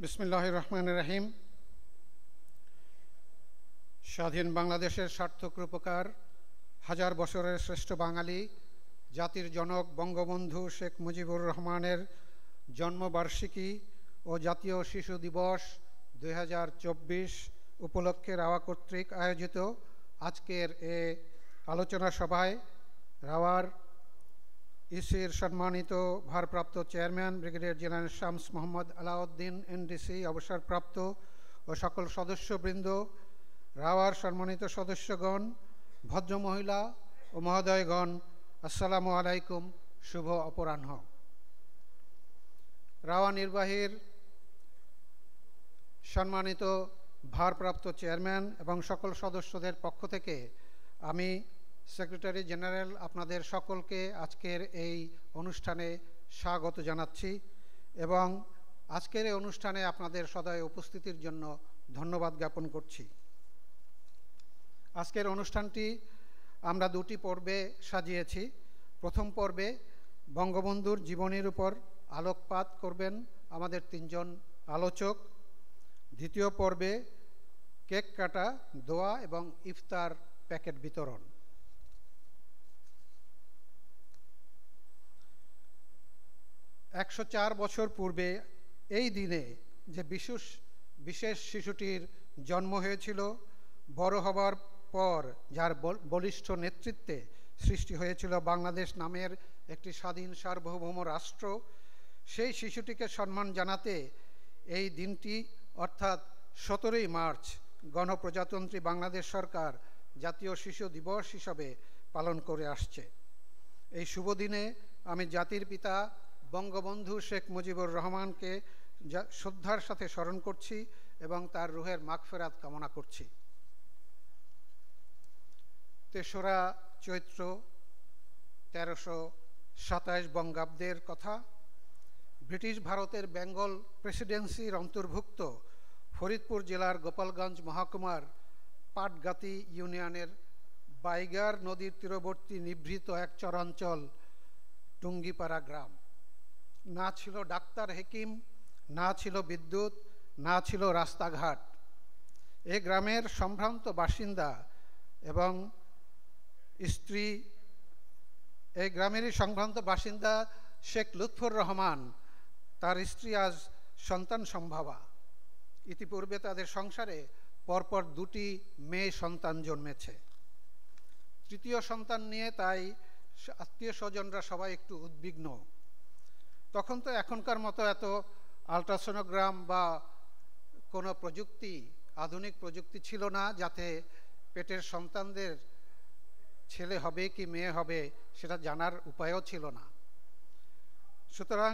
বিসমিল্লাহির রহমানির রহিম। স্বাধীন বাংলাদেশের সার্থক রূপকার, হাজার বছরের শ্রেষ্ঠ বাঙালি, জাতির জনক বঙ্গবন্ধু শেখ মুজিবুর রহমানের জন্মবার্ষিকী ও জাতীয় শিশু দিবস 2024 উপলক্ষে রাওয়া কর্তৃক আয়োজিত আজকের এ আলোচনা সভায় রাওয়ার ইসির সম্মানিত ভারপ্রাপ্ত chairman Brigadier General Shams Mohammad Alauddin NDC অবসরপ্রাপ্ত ও সকল সদস্যবৃন্দ, রাওয়ার সম্মানিত সদস্যগণ, ভদ্রমহিলা ও মহোদয়গণ, আসসালামু আলাইকুম। শুভ অপরাহ্ন। রাওয়া নির্বাহীর সম্মানিত ভারপ্রাপ্ত চেয়ারম্যান এবং সকল সদস্যদের পক্ষ থেকে আমি সেক্রেটারি জেনারেল আপনাদের সকলকে আজকের এই অনুষ্ঠানে স্বাগত জানাচ্ছি এবং আজকের এই অনুষ্ঠানে আপনাদের সদয় উপস্থিতির জন্য ধন্যবাদ জ্ঞাপন করছি। আজকের অনুষ্ঠানটি আমরা দুটি পর্বে সাজিয়েছি। প্রথম পর্বে বঙ্গবন্ধুর জীবনীর উপর আলোকপাত করবেন আমাদের তিনজন আলোচক। দ্বিতীয় পর্বে কেক কাটা, দোয়া এবং ইফতার প্যাকেট বিতরণ। $104 বছর পূর্বে এই দিনে যে বিশেষ শিশুটির জন্ম হয়েছিল, বড় হবার পর যার বলিষ্ঠ নেতৃত্বে সৃষ্টি হয়েছিল বাংলাদেশ নামের একটি স্বাধীন সার্বভৌম রাষ্ট্র, সেই শিশুটিকে সম্মান জানাতে এই দিনটি অর্থাৎ 17ই মার্চ গণপ্রজাতন্ত্রী বাংলাদেশ সরকার জাতীয় শিশু দিবস হিসাবে পালন করে আসছে। এই শুভ দিনে আমি জাতির পিতা বঙ্গবন্ধু শেখ মুজিবুর রহমানকে শ্রদ্ধার সাথে স্মরণ করছি এবং তার রুহের মাগফিরাত কামনা করছি। 3রা চৈত্র 1327 বঙ্গাব্দের কথা। ব্রিটিশ ভারতের বেঙ্গল প্রেসিডেন্সির অন্তর্ভুক্ত ফরিদপুর জেলার গোপালগঞ্জ মহকুমার পাটগাতি ইউনিয়নের বাইগার নদীর তীরবর্তী নিভৃত এক চরাঞ্চল টুঙ্গিপাড়া গ্রাম। না ছিল ডাক্তার হেকিম, না ছিল বিদ্যুৎ, না ছিল রাস্তাঘাট। এ গ্রামের সম্ভ্রান্ত বাসিন্দা এবং স্ত্রী, এই গ্রামেরই সম্ভ্রান্ত বাসিন্দা শেখ লুৎফর রহমান, তার স্ত্রী আজ সন্তান সম্ভবা। ইতিপূর্বে তাদের সংসারে পরপর 2টি মেয়ে সন্তান জন্মেছে। তৃতীয় সন্তান নিয়ে তাই আত্মীয় স্বজনরা সবাই একটু উদ্বিগ্ন। তখন তো এখনকার মতো এত আলট্রাসোনোগ্রাম বা কোনো প্রযুক্তি, আধুনিক প্রযুক্তি ছিল না, যাতে পেটের সন্তানদের ছেলে হবে কি মেয়ে হবে সেটা জানার উপায়ও ছিল না। সুতরাং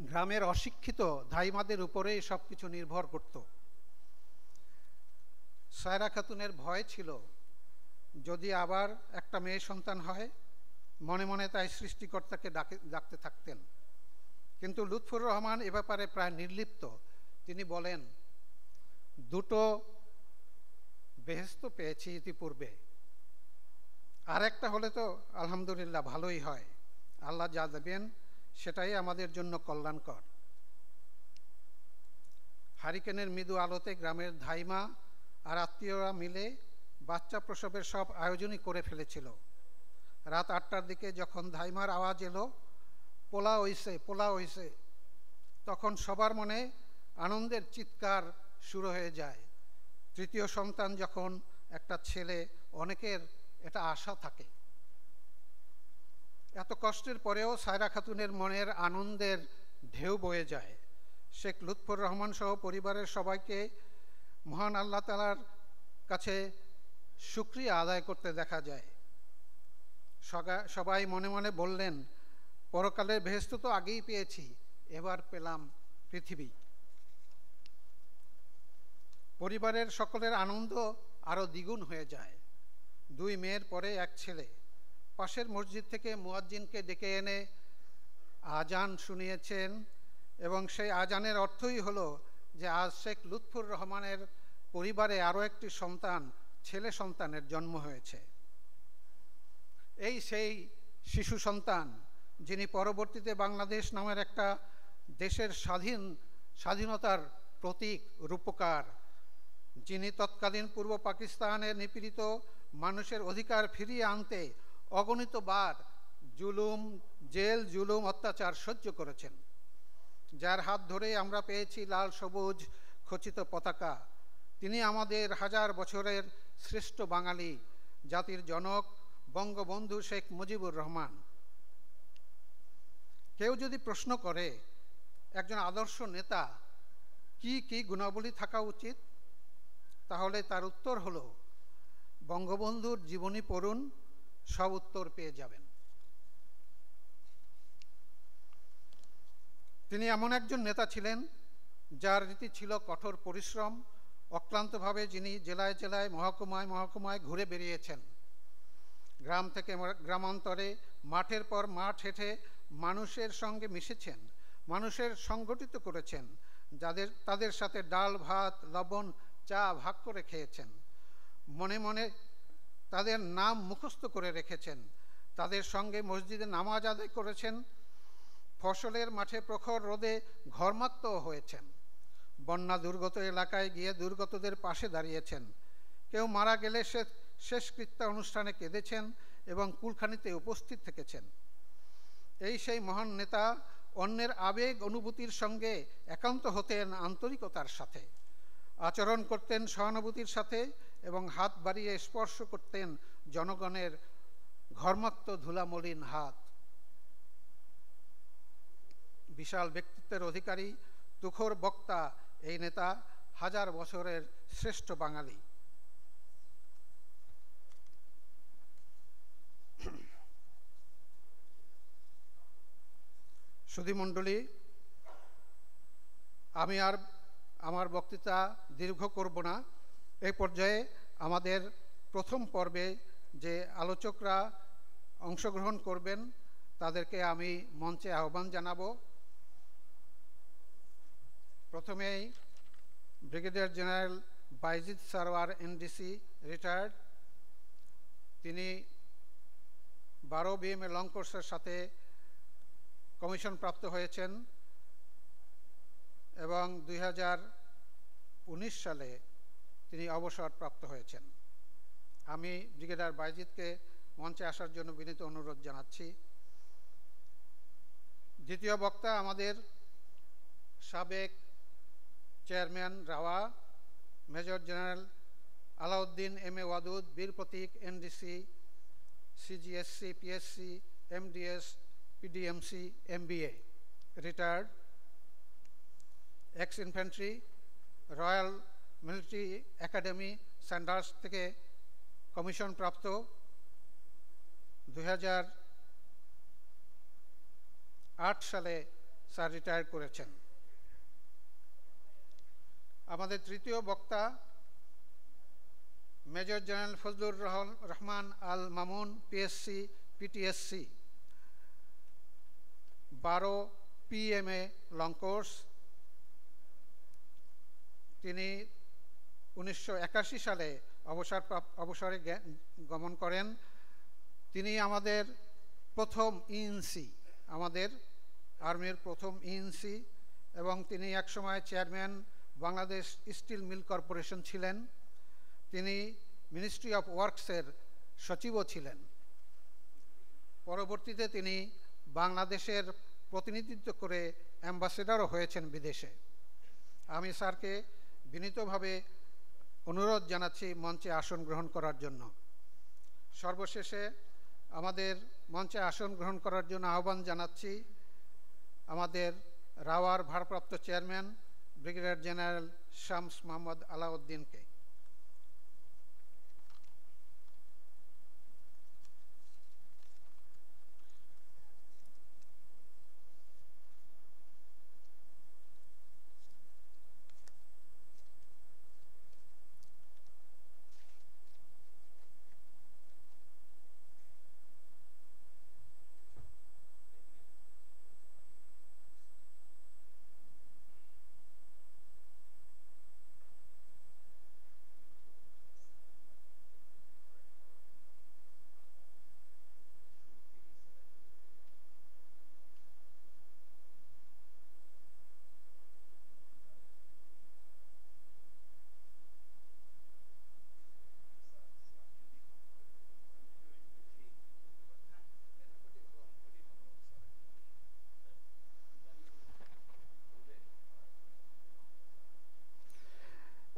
গ্রামের অশিক্ষিত ধাইমাদের উপরেই সব কিছু নির্ভর করত। সায়রা খাতুনের ভয় ছিল যদি আবার একটা মেয়ে সন্তান হয়, মনে মনে তাই সৃষ্টিকর্তাকে ডাকতে থাকতেন। কিন্তু লুৎফর রহমান এ ব্যাপারে প্রায় নির্লিপ্ত। তিনি বলেন, 2টো বেহেশত পেয়েছি ইতিপূর্বে, আর একটা হলে তো আলহামদুলিল্লাহ ভালোই হয়। আল্লাহ যা দেবেন সেটাই আমাদের জন্য কল্যাণকর। হারিকেনের মৃদু আলোতে গ্রামের ধাইমা আর আত্মীয়রা মিলে বাচ্চা প্রসবের সব আয়োজনই করে ফেলেছিল। রাত 8টার দিকে যখন ধাইমার আওয়াজ এলো, পোলা হইছে পোলা হইছে, তখন সবার মনে আনন্দের চিৎকার শুরু হয়ে যায়। তৃতীয় সন্তান যখন একটা ছেলে, অনেকের এটা আশা থাকে। এত কষ্টের পরেও সায়রা খাতুনের মনের আনন্দের ঢেউ বয়ে যায়। শেখ লুৎফর রহমান সহ পরিবারের সবাইকে মহান আল্লাহ তাআলার কাছে শুকরিয়া আদায় করতে দেখা যায়। সবাই মনে মনে বললেন, পরকালের বেহেশত তো আগেই পেয়েছি, এবার পেলাম পৃথিবী। পরিবারের সকলের আনন্দ আরও দ্বিগুণ হয়ে যায়। 2 মেয়ের পরে এক ছেলে। পাশের মসজিদ থেকে মুয়াজ্জিনকে ডেকে এনে আজান শুনিয়েছেন এবং সেই আজানের অর্থই হলো যে আজ শেখ লুৎফর রহমানের পরিবারে আরও একটি সন্তান, ছেলে সন্তানের জন্ম হয়েছে। এই সেই শিশু সন্তান যিনি পরবর্তীতে বাংলাদেশ নামের একটা দেশের স্বাধীন স্বাধীনতার প্রতীক রূপকার, যিনি তৎকালীন পূর্ব পাকিস্তানে নিপীড়িত মানুষের অধিকার ফিরিয়ে আনতে অগণিতবার জেল জুলুম অত্যাচার সহ্য করেছেন, যার হাত ধরে আমরা পেয়েছি লাল সবুজ খচিত পতাকা। তিনি আমাদের হাজার বছরের শ্রেষ্ঠ বাঙালি, জাতির জনক বঙ্গবন্ধু শেখ মুজিবুর রহমান। কেউ যদি প্রশ্ন করে একজন আদর্শ নেতা কি কি গুণাবলী থাকা উচিত, তাহলে তার উত্তর হলো বঙ্গবন্ধুর জীবনী পড়ুন, সব উত্তর পেয়ে যাবেন। তিনি এমন একজন নেতা ছিলেন যার রীতি ছিল কঠোর পরিশ্রম। অক্লান্তভাবে যিনি জেলায় জেলায় মহকুমায় মহকুমায় ঘুরে বেরিয়েছেন, গ্রাম থেকে গ্রামান্তরে মাঠের পর মাঠ হেঁটে মানুষের সঙ্গে মিশেছেন, মানুষের সংগঠিত করেছেন, তাদের সাথে ডাল ভাত লবণ চা ভাগ করে খেয়েছেন, মনে মনে তাদের নাম মুখস্থ করে রেখেছেন, তাদের সঙ্গে মসজিদে নামাজ আদায় করেছেন, ফসলের মাঠে প্রখর রোদে ঘর্মাক্ত হয়েছেন, বন্যা দুর্গত এলাকায় গিয়ে দুর্গতদের পাশে দাঁড়িয়েছেন, কেউ মারা গেলে শেষকৃত্য অনুষ্ঠানে কেঁদেছেন এবং কুলখানিতে উপস্থিত থেকেছেন। এই সেই মহান নেতা অন্যের আবেগ অনুভূতির সঙ্গে একান্ত হতেন আন্তরিকতার সাথে, আচরণ করতেন সহানুভূতির সাথে এবং হাত বাড়িয়ে স্পর্শ করতেন জনগণের ঘর্মাক্ত ধুলামলিন হাত। বিশাল ব্যক্তিত্বের অধিকারী, তুখোর বক্তা এই নেতা হাজার বছরের শ্রেষ্ঠ বাঙালি। সুধীমণ্ডলী, আমি আর আমার বক্তৃতা দীর্ঘ করব না। এই পর্যায়ে আমাদের প্রথম পর্বে যে আলোচকরা অংশগ্রহণ করবেন তাদেরকে আমি মঞ্চে আহ্বান জানাবো। প্রথমেই brigadier general Bayezid Sarwar NDC retired. তিনি 12 BMA লং কোর্সের সাথে কমিশন প্রাপ্ত হয়েছেন এবং 2019 সালে তিনি অবসরপ্রাপ্ত হয়েছেন। আমি ব্রিগেডিয়ার বাইজিদকে মঞ্চে আসার জন্য বিনীত অনুরোধ জানাচ্ছি। দ্বিতীয় বক্তা আমাদের সাবেক চেয়ারম্যান রাওয়া, Major General Alauddin MA Wadud, Bir Protik NDC, CGSC, PSC, MDS, PDMC, MBA, retired, ex infantry, Royal Military Academy Sandhurst থেকে কমিশন প্রাপ্ত, 2008 সালে স্যার রিটায়ার করেছেন। আমাদের তৃতীয় বক্তা Major general Fazlur Rahman Al Mamun, PSC, PTSC, 12 PMA long course. তিনি 1981 সালে অবসরে গমন করেন। তিনি আমাদের প্রথম ENC, আমাদের আর্মির প্রথম ENC, এবং তিনি একসময় chairman Bangladesh steel mill corporation ছিলেন। তিনি মিনিস্ট্রি অফ ওয়ার্কসের সচিবও ছিলেন। পরবর্তীতে তিনি বাংলাদেশের প্রতিনিধিত্ব করে অ্যাম্বাসেডরও হয়েছেন বিদেশে। আমি স্যারকে বিনীতভাবে অনুরোধ জানাচ্ছি মঞ্চে আসন গ্রহণ করার জন্য। সর্বশেষে আমাদের মঞ্চে আসন গ্রহণ করার জন্য আহ্বান জানাচ্ছি আমাদের রাওয়ার ভারপ্রাপ্ত chairman Brigadier General Shams Mohammad আলাউদ্দিনকে।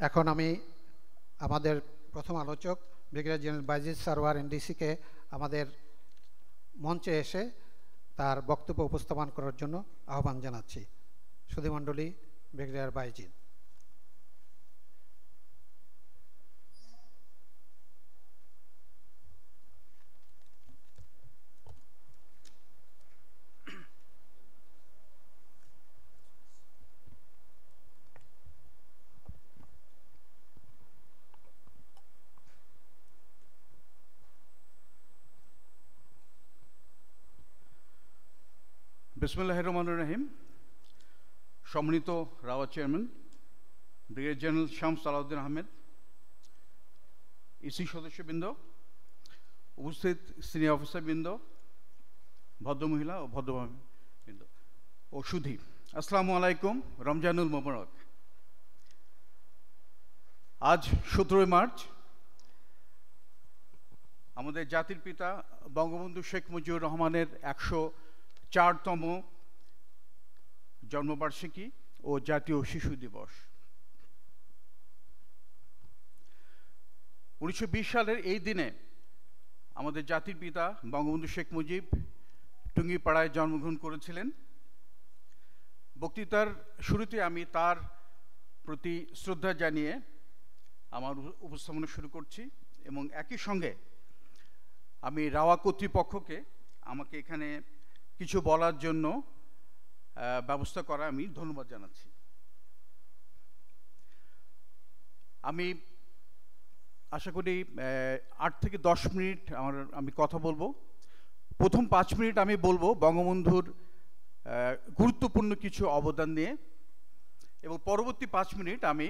এখন আমি আমাদের প্রথম আলোচক ব্রিগেডিয়ার জেনারেল বাইজিদ সারওয়ার এনডিসিকে আমাদের মঞ্চে এসে তার বক্তব্য উপস্থাপন করার জন্য আহ্বান জানাচ্ছি। সুধীমণ্ডলী, ব্রিগেডিয়ার বাইজিদ। বিসমিল্লাহির রহমানির রহিম। সম্মানিত rava chairman Brigadier General Shams Alauddin Ahmed, EC সদস্যবৃন্দ, উপস্থিত সিনিয়র অফিসারবৃন্দ, ভদ্রমহিলা ও ভদ্রবৃন্দ ও সুধী, আসসালামু আলাইকুম। রমজানুল মোবারক। আজ 17 মার্চ আমাদের জাতির পিতা বঙ্গবন্ধু শেখ মুজিবুর রহমানের 104তম জন্মবার্ষিকী ও জাতীয় শিশু দিবস। 1920 সালের এই দিনে আমাদের জাতির পিতা বঙ্গবন্ধু শেখ মুজিব টুঙ্গিপাড়ায় জন্মগ্রহণ করেছিলেন। বক্তৃতার শুরুতে আমি তার প্রতি শ্রদ্ধা জানিয়ে আমার উপস্থাপনা শুরু করছি এবং একই সঙ্গে আমি রাওয়া কর্তৃপক্ষকে আমাকে এখানে কিছু বলার জন্য ব্যবস্থা করা আমি ধন্যবাদ জানাচ্ছি। আমি আশা করি 8 থেকে 10 মিনিট আমি কথা বলবো। প্রথম 5 মিনিট আমি বলবো বঙ্গবন্ধুর গুরুত্বপূর্ণ কিছু অবদান নিয়ে এবং পরবর্তী 5 মিনিট আমি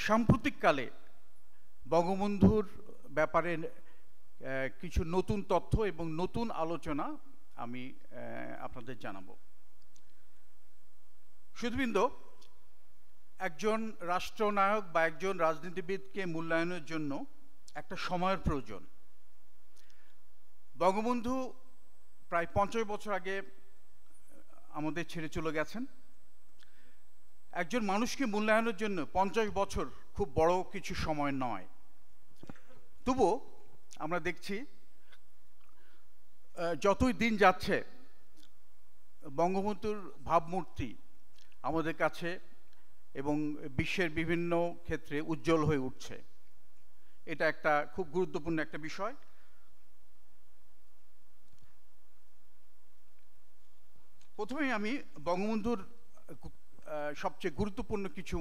সাম্প্রতিককালে বঙ্গবন্ধুর ব্যাপারে কিছু নতুন তথ্য এবং নতুন আলোচনা আমি আপনাদের জানাবো। সুধীবৃন্দ, একজন রাষ্ট্রনায়ক বা একজন রাজনীতিবিদকে মূল্যায়নের জন্য একটা সময়ের প্রয়োজন। বঙ্গবন্ধু প্রায় 50 বছর আগে আমাদের ছেড়ে চলে গেছেন। একজন মানুষকে মূল্যায়নের জন্য 50 বছর খুব বড় কিছু সময় নয়। তবুও আমরা দেখছি যতই দিন যাচ্ছে বঙ্গবন্ধুর ভাবমূর্তি আমাদের কাছে এবং বিশ্বের বিভিন্ন ক্ষেত্রে উজ্জ্বল হয়ে উঠছে। এটা একটা খুব গুরুত্বপূর্ণ একটা বিষয়। প্রথমেই আমি বঙ্গবন্ধুর সবচেয়ে গুরুত্বপূর্ণ কিছু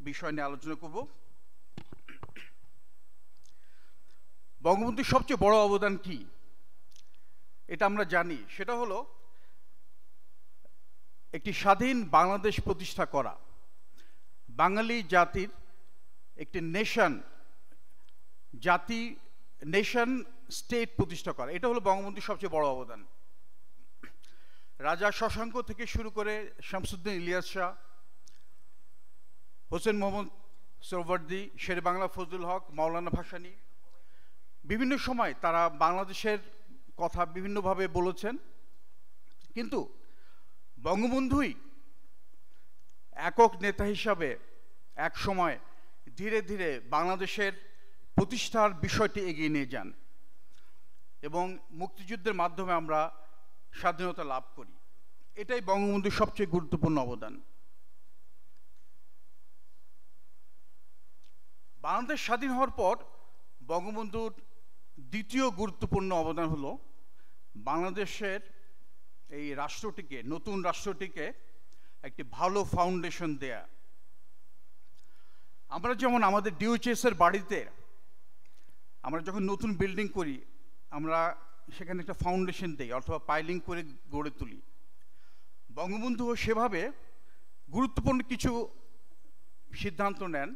বিষয় নিয়ে আলোচনা করব। বঙ্গবন্ধুর সবচেয়ে বড় অবদান কি এটা আমরা জানি। সেটা হলো একটি স্বাধীন বাংলাদেশ প্রতিষ্ঠা করা, বাঙালি জাতির একটি নেশন স্টেট প্রতিষ্ঠা করা। এটা হলো বঙ্গবন্ধুর সবচেয়ে বড় অবদান। রাজা শশাঙ্ক থেকে শুরু করে শামসুদ্দিন ইলিয়াস শাহ, হোসেন মোহাম্মদ সোহরাওয়ার্দী, শেরে বাংলা ফজলুল হক, মাওলানা ভাসানী বিভিন্ন সময় তারা বাংলাদেশের কথা বিভিন্নভাবে বলেছেন, কিন্তু বঙ্গবন্ধুই একক নেতা হিসাবে এক সময় ধীরে ধীরে বাংলাদেশের প্রতিষ্ঠার বিষয়টি এগিয়ে নিয়ে যান এবং মুক্তিযুদ্ধের মাধ্যমে আমরা স্বাধীনতা লাভ করি। এটাই বঙ্গবন্ধুর সবচেয়ে গুরুত্বপূর্ণ অবদান। বাংলাদেশ স্বাধীন হওয়ার পর বঙ্গবন্ধুর দ্বিতীয় গুরুত্বপূর্ণ অবদান হলো বাংলাদেশের এই রাষ্ট্রটিকে, নতুন রাষ্ট্রটিকে একটি ভালো ফাউন্ডেশন দেয়া। আমরা যেমন আমাদের ডিওএইচএস এর বাড়িতে আমরা যখন নতুন বিল্ডিং করি আমরা সেখানে একটা ফাউন্ডেশন দেই অথবা পাইলিং করে গড়ে তুলি। বঙ্গবন্ধুও সেভাবে গুরুত্বপূর্ণ কিছু সিদ্ধান্ত নেন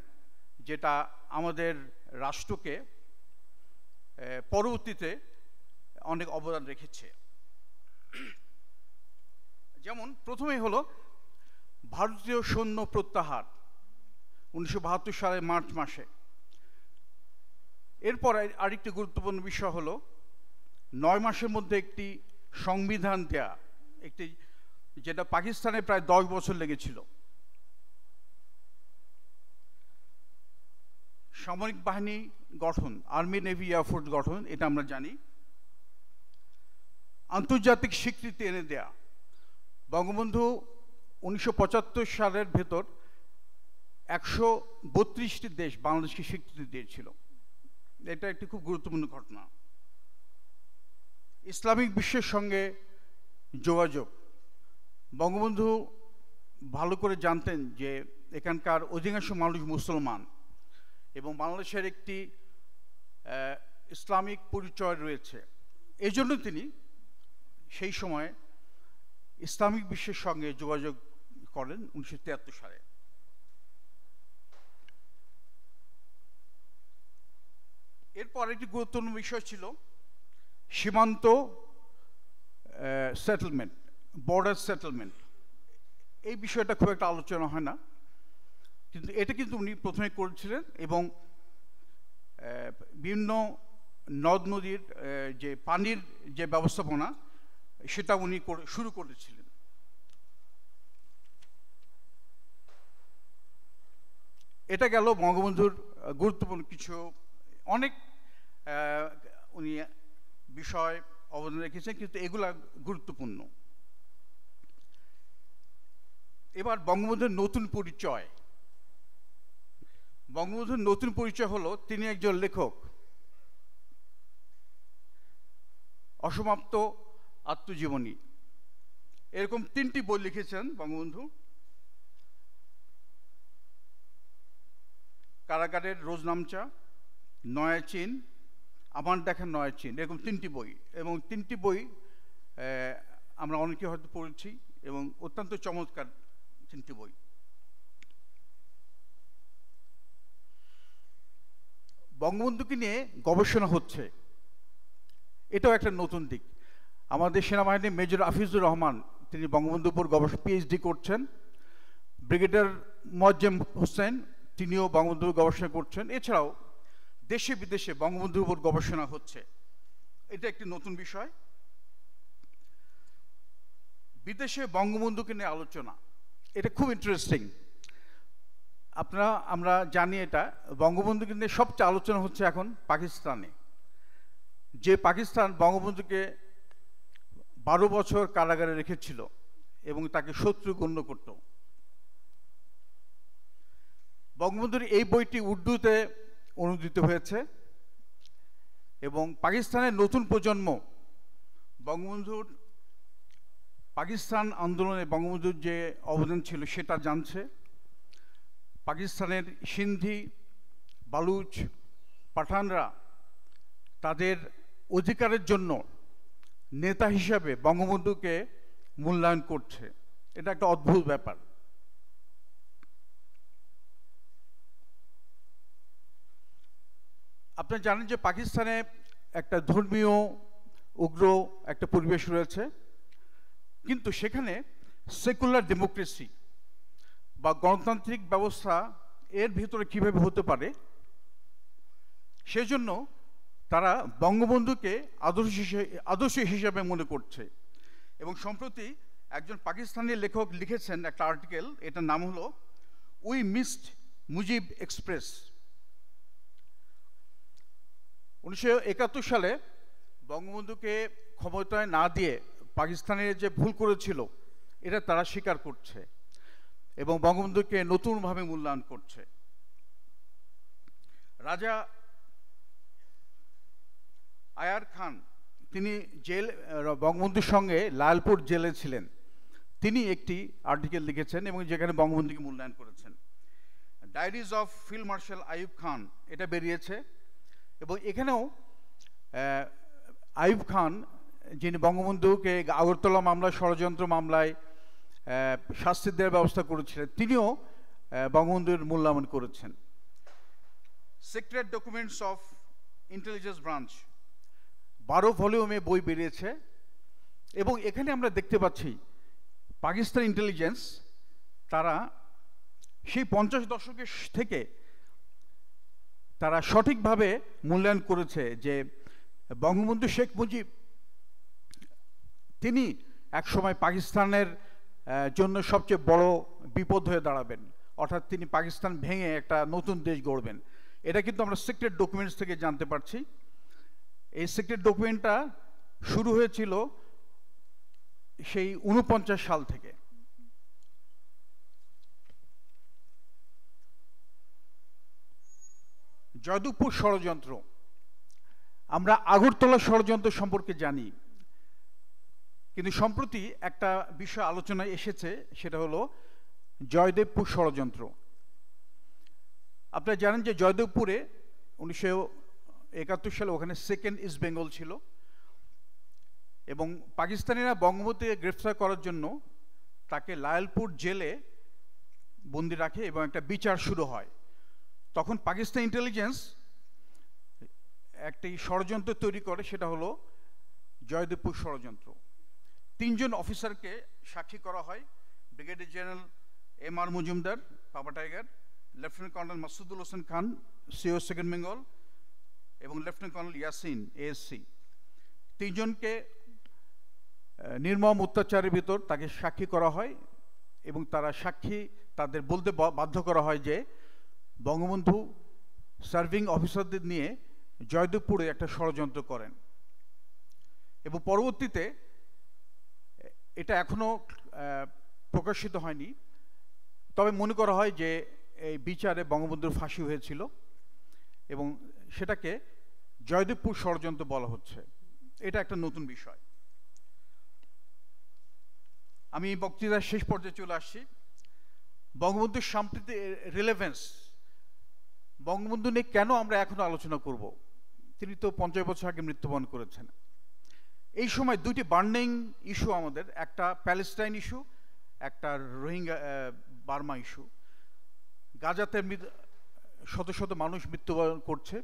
যেটা আমাদের রাষ্ট্রকে পরবর্তীতে অনেক অবদান রেখেছে। যেমন প্রথমেই হলো ভারতীয় সৈন্য প্রত্যাহার 1972 সালের মার্চ মাসে। এরপর আরেকটি গুরুত্বপূর্ণ বিষয় হলো 9 মাসের মধ্যে একটি সংবিধান দেয়া, একটি যেটা পাকিস্তানে প্রায় 10 বছর লেগেছিল। সামরিক বাহিনী গঠন, আর্মি, নেভি, এয়ারফোর্স গঠন, এটা আমরা জানি। আন্তর্জাতিক স্বীকৃতি এনে দেয়া, বঙ্গবন্ধু 1975 সালের ভেতর 132টি দেশ বাংলাদেশকে স্বীকৃতি দিয়েছিল। এটা একটি খুব গুরুত্বপূর্ণ ঘটনা। ইসলামিক বিশ্বের সঙ্গে যোগাযোগ, বঙ্গবন্ধু ভালো করে জানতেন যে এখানকার অধিকাংশ মানুষ মুসলমান এবং বাংলাদেশের একটি ইসলামিক পরিচয় রয়েছে। এই জন্য তিনি সেই সময় ইসলামিক বিশ্বের সঙ্গে যোগাযোগ করেন 1973 সালে। এরপর একটি গুরুত্বপূর্ণ বিষয় ছিল সীমান্ত সেটেলমেন্ট, বর্ডার সেটেলমেন্ট। এই বিষয়টা খুব একটা আলোচনা হয় না, কিন্তু এটা কিন্তু উনি প্রথমে করেছিলেন এবং বিভিন্ন নদ নদীর যে পানির যে ব্যবস্থাপনা সেটা উনি শুরু করেছিলেন। এটা গেল বঙ্গবন্ধুর গুরুত্বপূর্ণ কিছু, অনেক উনি বিষয় অবদান রেখেছেন, কিন্তু এগুলা গুরুত্বপূর্ণ। এবার বঙ্গবন্ধুর নতুন পরিচয়। বঙ্গবন্ধুর নতুন পরিচয় হলো তিনি একজন লেখক। অসমাপ্ত আত্মজীবনী, এরকম 3টি বই লিখেছেন বঙ্গবন্ধু। কারাগারের রোজনামচা, নয়া চীন, আমার দেখা নয়া চীন, এরকম 3টি বই, এবং 3টি বই আমরা অনেকে হয়তো পড়েছি এবং অত্যন্ত চমৎকার 3টি বই। বঙ্গবন্ধুকে নিয়ে গবেষণা হচ্ছে, এটাও একটা নতুন দিক। আমাদের সেনাবাহিনীর মেজর আফিজুর রহমান, তিনি বঙ্গবন্ধুর উপর পিএইচডি করছেন। ব্রিগেডিয়ার মোয়াজ্জেম হোসেন, তিনিও বঙ্গবন্ধুর গবেষণা করছেন। এছাড়াও দেশে বিদেশে বঙ্গবন্ধুর উপর গবেষণা হচ্ছে, এটা একটি নতুন বিষয়। বিদেশে বঙ্গবন্ধুকে নিয়ে আলোচনা, এটা খুব ইন্টারেস্টিং। আমরা জানি এটা, বঙ্গবন্ধুকে নিয়ে সবচেয়ে আলোচনা হচ্ছে এখন পাকিস্তানে, যে পাকিস্তান বঙ্গবন্ধুকে 12 বছর কারাগারে রেখেছিল এবং তাকে শত্রু গণ্য করত। বঙ্গবন্ধুর এই বইটি উর্দুতে অনুদিত হয়েছে এবং পাকিস্তানের নতুন প্রজন্ম বঙ্গবন্ধুর পাকিস্তান আন্দোলনে বঙ্গবন্ধুর যে অবদান ছিল সেটা জানছে। পাকিস্তানের সিন্ধি, বালুচ, পাঠানরা তাদের অধিকারের জন্য নেতা হিসাবে বঙ্গবন্ধুকে মূল্যায়ন করছে, এটা একটা অদ্ভুত ব্যাপার। আপনারা জানেন যে পাকিস্তানে একটা ধর্মীয় উগ্র একটা পরিবেশ রয়েছে, কিন্তু সেখানে সেকুলার ডেমোক্রেসি বা গণতান্ত্রিক ব্যবস্থা এর ভিতরে কিভাবে হতে পারে, সেজন্য তারা বঙ্গবন্ধুকে আদর্শ হিসেবে মনে করছে। এবং সম্প্রতি একজন পাকিস্তানি লেখক লিখেছেন একটা আর্টিকেল, এটার নাম হলো উই মিসড মুজিব এক্সপ্রেস। 1971 সালে বঙ্গবন্ধুকে ক্ষমতায় না দিয়ে পাকিস্তানের যে ভুল করেছিল এটা তারা স্বীকার করছে এবং বঙ্গবন্ধুকে নতুনভাবে মূল্যায়ন করছে। রাজা আয়ার খান, তিনি বঙ্গবন্ধুর সঙ্গে লালপুর জেলে ছিলেন, তিনি একটি আর্টিকেল লিখেছেন এবং যেখানে বঙ্গবন্ধুকে মূল্যায়ন করেছেন। Diaries of Field Marshal Ayub Khan, এটা বেরিয়েছে এবং এখানেও আইয়ুব খান, যিনি বঙ্গবন্ধুকে আগরতলা মামলায়, ষড়যন্ত্র মামলায় শাস্তি দেওয়ার ব্যবস্থা করেছিলেন, তিনিও বঙ্গবন্ধুর মূল্যায়ন করেছেন। Secret documents of intelligence branch, 12 ভলিউমে বই বেরিয়েছে এবং এখানে আমরা দেখতে পাচ্ছি পাকিস্তান ইন্টেলিজেন্স তারা সেই 50 দশকের থেকে তারা সঠিকভাবে মূল্যায়ন করেছে যে বঙ্গবন্ধু শেখ মুজিব তিনি একসময় পাকিস্তানের জন্য সবচেয়ে বড় বিপদ হয়ে দাঁড়াবেন, অর্থাৎ তিনি পাকিস্তান ভেঙে একটা নতুন দেশ গড়বেন। এটা কিন্তু আমরা সিক্রেট ডকুমেন্টস থেকে জানতে পারছি। এই সিক্রেট ডকুমেন্টটা শুরু হয়েছিল সেই 49 সাল থেকে। জয়দেবপুর ষড়যন্ত্র, আমরা আগরতলা ষড়যন্ত্র সম্পর্কে জানি, কিন্তু সম্প্রতি একটা বিষয় আলোচনায় এসেছে, সেটা হলো জয়দেবপুর ষড়যন্ত্র। আপনারা জানেন যে জয়দেবপুরে 1971 সালে ওখানে সেকেন্ড ইস্ট বেঙ্গল ছিল, এবং পাকিস্তানিরা বঙ্গবন্ধুকে গ্রেফতার করার জন্য তাকে লায়লপুর জেলে বন্দি রাখে এবং একটা বিচার শুরু হয়। তখন পাকিস্তান ইন্টেলিজেন্স একটি ষড়যন্ত্র তৈরি করে, সেটা হলো জয়দেবপুর ষড়যন্ত্র। 3 জন অফিসারকে সাক্ষী করা হয়, Brigadier General M.R. Majumdar, Papa Tiger, Lieutenant Colonel Masudul Hossain Khan, CO second Bengal, এবং লেফটেন্যান্ট কর্নেল ইয়াসিন, ASC। 3 জনকে নির্মম অত্যাচারের ভিতর তাকে সাক্ষী করা হয়, এবং তারা সাক্ষী তাদের বলতে বাধ্য করা হয় যে বঙ্গবন্ধু সার্ভিং অফিসারদের নিয়ে জয়দেবপুরে একটা ষড়যন্ত্র করেন। এবং পরবর্তীতে এটা এখনো প্রকাশিত হয়নি, তবে মনে করা হয় যে এই বিচারে বঙ্গবন্ধুর ফাঁসি হয়েছিল, এবং সেটাকে জয়দেবপুর ষড়যন্ত্র বলা হচ্ছে। এটা একটা নতুন বিষয়। আমি বক্তৃতার শেষ পর্যায়ে চলে আসছি। বঙ্গবন্ধুর সাম্প্রতিক রিলেভেন্স, বঙ্গবন্ধু নিয়ে কেন আমরা এখনো আলোচনা করব? তিনি তো 50 বছর আগে মৃত্যুবরণ করেছেন। এই সময় 2টি বার্নিং ইস্যু আমাদের, একটা প্যালেস্টাইন ইস্যু, একটা রোহিঙ্গা বার্মা ইস্যু। গাজাতে শত শত মানুষ মৃত্যুবরণ করছে।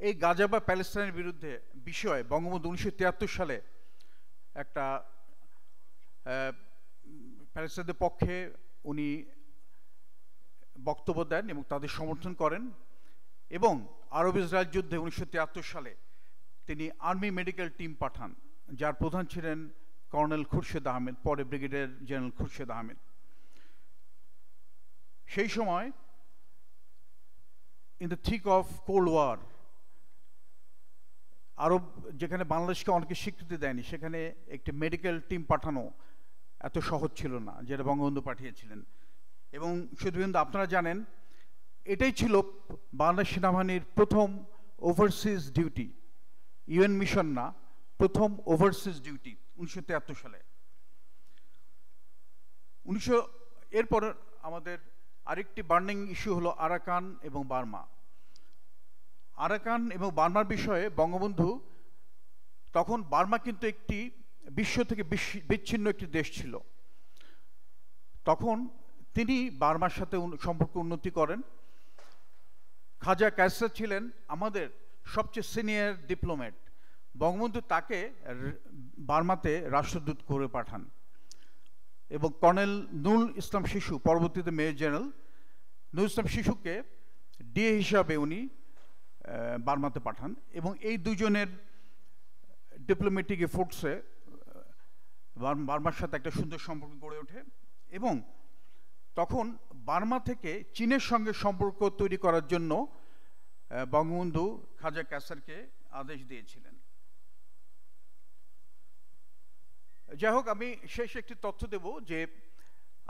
এই গাজা বা প্যালেস্টাইনের বিরুদ্ধে বিষয়ে বঙ্গবন্ধু 1973 সালে একটা প্যালেস্টাইনদের পক্ষে উনি বক্তব্য দেন এবং তাদের সমর্থন করেন, এবং আরব ইসরায়েল যুদ্ধে 1973 সালে তিনি আর্মি মেডিকেল টিম পাঠান, যার প্রধান ছিলেন কর্নেল খুরশেদ আহমেদ, পরে ব্রিগেডিয়ার জেনারেল খুরশেদ আহমেদ। সেই সময় in the thick of cold war, আরব যেখানে বাংলাদেশকে অনেকে স্বীকৃতি দেয়নি, সেখানে একটি মেডিকেল টিম পাঠানো এত সহজ ছিল না, যেটা বঙ্গবন্ধু পাঠিয়েছিলেন। এবং শুধুমাত্র আপনারা জানেন, এটাই ছিল বাংলাদেশ সেনাবাহিনীর প্রথম ওভারসিজ ডিউটি, UN মিশন না, প্রথম ওভারসিজ ডিউটি 1973 সালে। এরপর আমাদের আরেকটি বার্নিং ইস্যু হলো আরাকান এবং বার্মা। আরাকান এবং বার্মার বিষয়ে বঙ্গবন্ধু, তখন বার্মা কিন্তু একটি বিশ্ব থেকে বিচ্ছিন্ন একটি দেশ ছিল, তখন তিনি বার্মার সাথে সম্পর্ক উন্নতি করেন। খাজা কায়সার ছিলেন আমাদের সবচেয়ে সিনিয়র ডিপ্লোম্যাট, বঙ্গবন্ধু তাকে বার্মাতে রাষ্ট্রদূত করে পাঠান, এবং কর্নেল নুরুল ইসলাম শিশু, পরবর্তীতে মেজর জেনারেল নুরুল ইসলাম শিশুকে DA হিসাবে উনি বার্মাতে পাঠান, এবং এই দুজনের ডিপ্লোম্যাটিক এফোর্টসে বার্মার সাথে একটা সুন্দর সম্পর্ক গড়ে ওঠে। এবং তখন বার্মা থেকে চীনের সঙ্গে সম্পর্ক তৈরি করার জন্য বঙ্গবন্ধু খাজা কায়সারকে আদেশ দিয়েছিলেন। যাই হোক, আমি শেষ একটি তথ্য দেব যে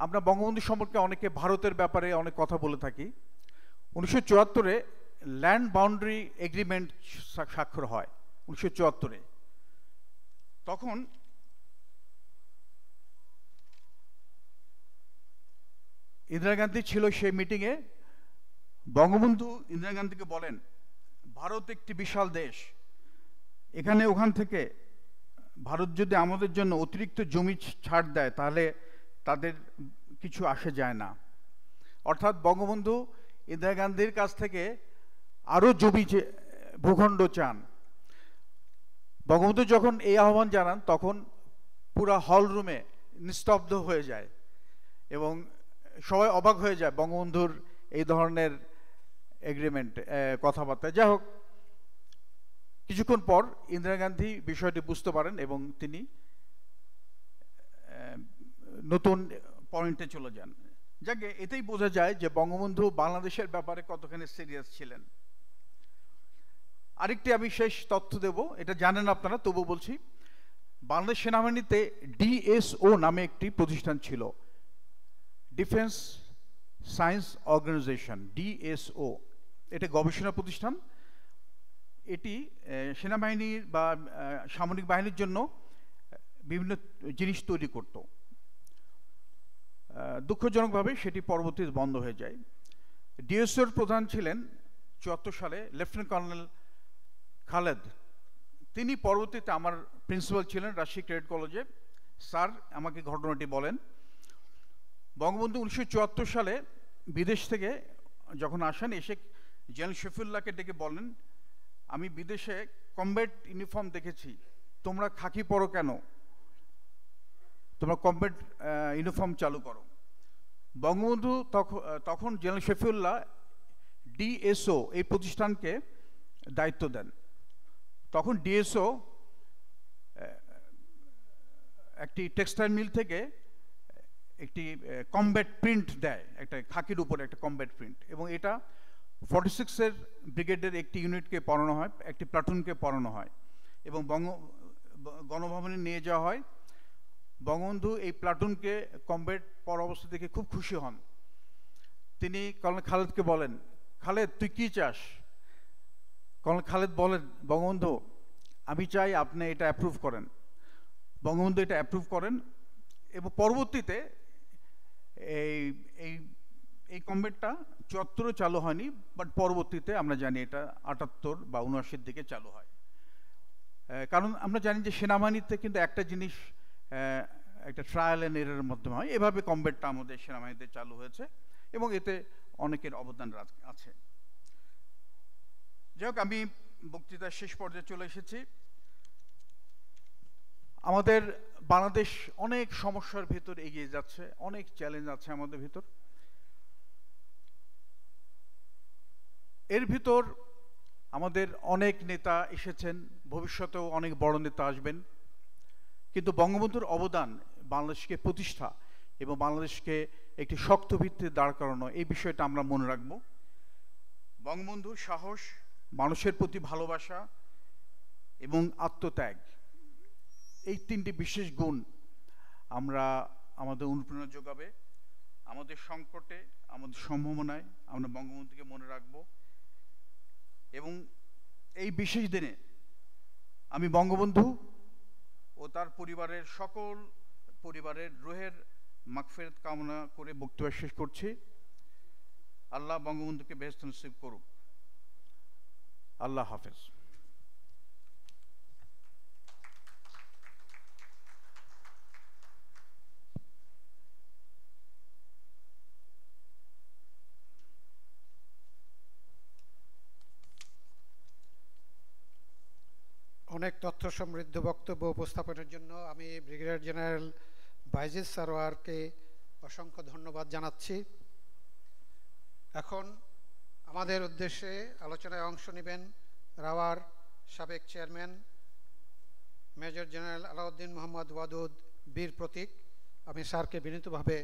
আমরা বঙ্গবন্ধু সম্পর্কে অনেকে ভারতের ব্যাপারে অনেক কথা বলে থাকি। 1974-এ ল্যান্ড বাউন্ডারি এগ্রিমেন্ট স্বাক্ষর হয় 1974-এ। তখন ইন্দিরা গান্ধী ছিল সেই মিটিংয়ে। বঙ্গবন্ধু ইন্দিরা গান্ধীকে বলেন, ভারত একটি বিশাল দেশ, এখানে ওখান থেকে ভারত যদি আমাদের জন্য অতিরিক্ত জমি ছাড় দেয় তাহলে তাদের কিছু আসে যায় না। অর্থাৎ বঙ্গবন্ধু ইন্দিরা গান্ধীর কাছ থেকে আরও জমি ভূখণ্ড চান। বঙ্গবন্ধু যখন এই আহ্বান জানান, তখন পুরা হল রুমে নিস্তব্ধ হয়ে যায় এবং সবাই অবাক হয়ে যায় বঙ্গবন্ধুর এই ধরনের এগ্রিমেন্ট, কথাবার্তা। যাই হোক, কিছুক্ষণ পর ইন্দিরা গান্ধী বিষয়টি বুঝতে পারেন এবং তিনি নতুন পয়েন্টে চলে যান। যাকে এতেই বোঝা যায় যে বঙ্গবন্ধু বাংলাদেশের ব্যাপারে কতখানি সিরিয়াস ছিলেন। আরেকটি আমি শেষ তথ্য দেব, এটা জানেন আপনারা, তবু বলছি। বাংলাদেশ সেনাবাহিনীতে ডিএসও নামে একটি প্রতিষ্ঠান ছিল, ডিফেন্স সায়েন্স অর্গানাইজেশন, ডিএসও। এটা গবেষণা প্রতিষ্ঠান। এটি সেনাবাহিনীর বা সামরিক বাহিনীর জন্য বিভিন্ন জিনিস তৈরি করত। দুঃখজনকভাবে সেটি পরবর্তীতে বন্ধ হয়ে যায়। ডিএসওর প্রধান ছিলেন 74 সালে লেফটেন্যান্ট কর্নেল খালেদ। তিনি পরবর্তীতে আমার প্রিন্সিপাল ছিলেন রাজশাহী ক্যাডেট কলেজে। স্যার আমাকে ঘটনাটি বলেন, বঙ্গবন্ধু 1974 সালে বিদেশ থেকে যখন আসেন, এসে জেনারেল শফিউল্লাহকে ডেকে বলেন, আমি বিদেশে কমব্যাট ইউনিফর্ম দেখেছি, তোমরা খাকি পরো কেন, তোমরা কমব্যাট ইউনিফর্ম চালু করো। বঙ্গবন্ধু তখন জেনারেল শফিউল্লাহ ডিএসও এই প্রতিষ্ঠানকে দায়িত্ব দেন। তখন ডিএসও একটি টেক্সটাইল মিল থেকে একটি কমব্যাট প্রিন্ট দেয়, একটা খাকির উপরে একটা কমব্যাট প্রিন্ট, এবং এটা 46-এর ব্রিগেডের একটি ইউনিটকে পড়ানো হয়, একটি প্লাটুনকে পড়ানো হয়, এবং গণভবনে নিয়ে যাওয়া হয়। বঙ্গবন্ধু এই প্লাটুনকে কমব্যাট পরা অবস্থা দেখে খুব খুশি হন। তিনি কর্নেল খালেদকে বলেন, খালেদ তুই কি চাস? কর্নেল খালেদ বলেন, বঙ্গবন্ধু আমি চাই আপনি এটা অ্যাপ্রুভ করেন। বঙ্গবন্ধু এটা অ্যাপ্রুভ করেন, এবং পরবর্তীতে এই কমব্যাটটা 74 চালু হয়নি, বাট পরবর্তীতে আমরা জানি এটা 78 বা 79-র দিকে চালু হয়। কারণ আমরা জানি যে সেনাবাহিনীতে কিন্তু একটা জিনিস একটা ট্রায়াল অ্যান্ড এররের মাধ্যমে হয়। এভাবে কমব্যাটটা আমাদের সেনাবাহিনীতে চালু হয়েছে, এবং এতে অনেকের অবদান আছে। যাই হোক, আমি বক্তৃতার শেষ পর্যায়ে চলে এসেছি। আমাদের বাংলাদেশ অনেক সমস্যার ভিতর এগিয়ে যাচ্ছে, অনেক চ্যালেঞ্জ আছে আমাদের ভিতর। এর ভিতর আমাদের অনেক নেতা এসেছেন, ভবিষ্যতেও অনেক বড় নেতা আসবেন, কিন্তু বঙ্গবন্ধুর অবদান বাংলাদেশকে প্রতিষ্ঠা এবং বাংলাদেশকে একটি শক্ত ভিত্তিতে দাঁড় করানো, এই বিষয়টা আমরা মনে রাখব। বঙ্গবন্ধুর সাহস, মানুষের প্রতি ভালোবাসা এবং আত্মত্যাগ, এই তিনটি বিশেষ গুণ আমরা আমাদের অনুপ্রেরণা যোগাবে। আমাদের সংকটে, আমাদের সম্ভাবনায় আমরা বঙ্গবন্ধুকে মনে রাখব, এবং এই বিশেষ দিনে আমি বঙ্গবন্ধু ও তার পরিবারের সকল পরিবারের রুহের মাগফিরাত কামনা করে বক্তব্য শেষ করছি। আল্লাহ বঙ্গবন্ধুকে বেহেশত নসিব করুক। আল্লাহ হাফেজ। অনেক তথ্য সমৃদ্ধ বক্তব্য উপস্থাপনের জন্য আমি ব্রিগেডিয়ার জেনারেল বাইজিদ সারোয়ারকে অসংখ্য ধন্যবাদ জানাচ্ছি। এখন আমাদের উদ্দেশ্যে আলোচনায় অংশ নেবেন রাওয়ার সাবেক chairman major General Alauddin Mohammad Wadud Bir প্রতীক। আমি স্যারকে বিনীতভাবে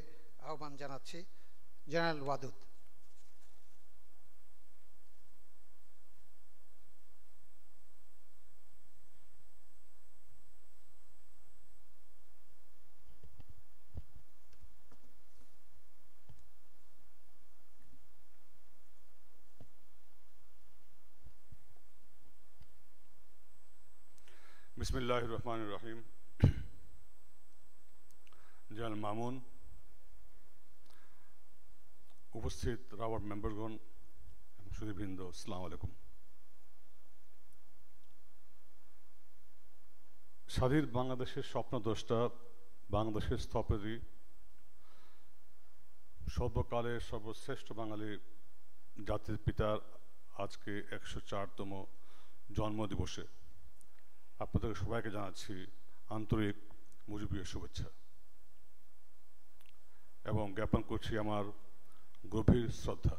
আহ্বান জানাচ্ছি। জেনারেল ওয়াদুদ। বিসমিল্লাহির রহমানির রহিম। জেনারেল মামুন, উপস্থিত রাওয়ার মেম্বারগণ এবং সুধীবৃন্দ, আসসালামু আলাইকুম। স্বাধীন বাংলাদেশের স্বপ্নদ্রষ্টা, বাংলাদেশের স্থপতি, সর্বকালের সর্বশ্রেষ্ঠ বাঙালি জাতির পিতার আজকে 104তম জন্মদিবসে আপনাদের সবাইকে জানাচ্ছি আন্তরিক মুজিবীয় শুভেচ্ছা এবং জ্ঞাপন করছি আমার গভীর শ্রদ্ধা।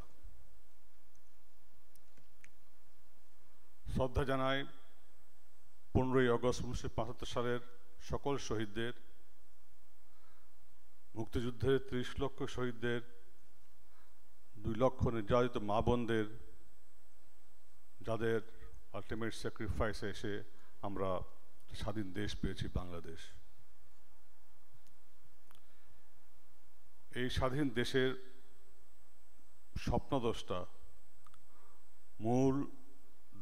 শ্রদ্ধা জানাই 15ই আগস্ট 1975 সালের সকল শহীদদের, মুক্তিযুদ্ধের 30 লক্ষ শহীদদের 2 লক্ষ নির্যাতিত মা বোনদের, যাদের আলটিমেট স্যাক্রিফাইসে এসে আমরা স্বাধীন দেশ পেয়েছি বাংলাদেশ। এই স্বাধীন দেশের স্বপ্নদ্রষ্টা, মূল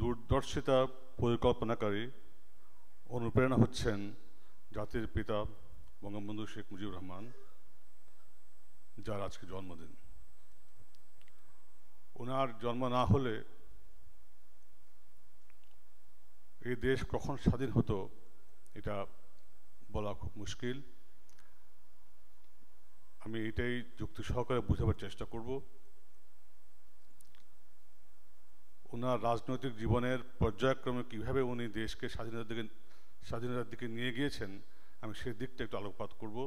দূরদর্শিতা পরিকল্পনাকারী, অনুপ্রেরণা হচ্ছেন জাতির পিতা বঙ্গবন্ধু শেখ মুজিবুর রহমান, যার আজকে জন্মদিন। ওনার জন্ম না হলে এই দেশ কখন স্বাধীন হতো এটা বলা খুব মুশকিল। আমি এটাই যুক্তি সহকারে বোঝাবার চেষ্টা করব। ওনার রাজনৈতিক জীবনের পর্যায়ক্রমে কিভাবে উনি দেশকে স্বাধীনতার দিকে নিয়ে গিয়েছেন, আমি সেই দিকটা একটু আলোকপাত করব।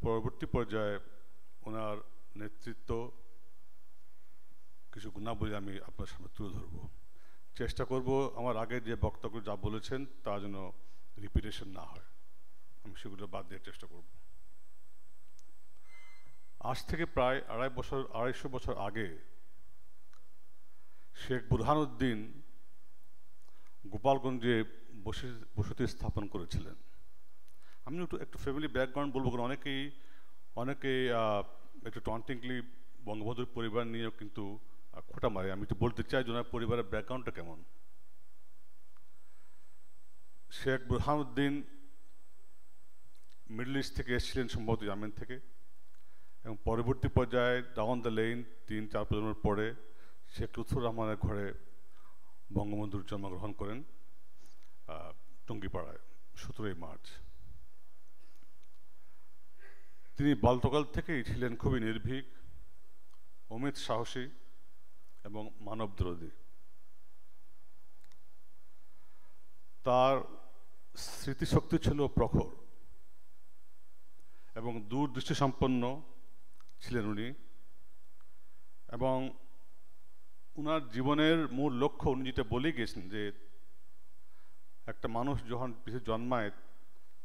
পরবর্তী পর্যায়ে ওনার নেতৃত্ব কিছু গুণাবলী আমি আপনার সামনে তুলে ধরব। চেষ্টা করব আমার আগের যে বক্তব্য যা বলেছেন তা যেন রিপিটেশন না হয়, আমি সেগুলো বাদ দেওয়ার চেষ্টা করব। আজ থেকে প্রায় 250 বছর আগে শেখ বুরহানুদ্দিন গোপালগঞ্জে বসতি স্থাপন করেছিলেন। আমি একটু ফ্যামিলি ব্যাকগ্রাউন্ড বলবো, কারণ অনেকেই একটু টন্টিংলি বঙ্গবন্ধুর পরিবার নিয়েও কিন্তু খোঁটা মারে। আমি একটু বলতে চাই যে ওনার পরিবারের ব্যাকগ্রাউন্ডটা কেমন। শেখ বুরহানুদ্দিন মিডল ইস্ট থেকে এসেছিলেন, সম্ভবত ইয়ামেন থেকে, এবং পরবর্তী পর্যায়ে ডাউন দ্য লেন 3-4 প্রজন্মের পরে শেখ লুৎফুর রহমানের ঘরে বঙ্গবন্ধুর জন্মগ্রহণ করেন টঙ্গিপাড়ায় 17 মার্চ। তিনি বাল্যকাল থেকেই ছিলেন খুবই নির্ভীক, অমিত সাহসী এবং মানবদ্রোহী। তার স্মৃতিশক্তি ছিল প্রখর এবং দূরদৃষ্টি সম্পন্ন ছিলেন উনি, এবং উনার জীবনের মূল লক্ষ্য উনি যেটা বলে গেছেন যে একটা মানুষ যখন পৃথিবীতে জন্মায়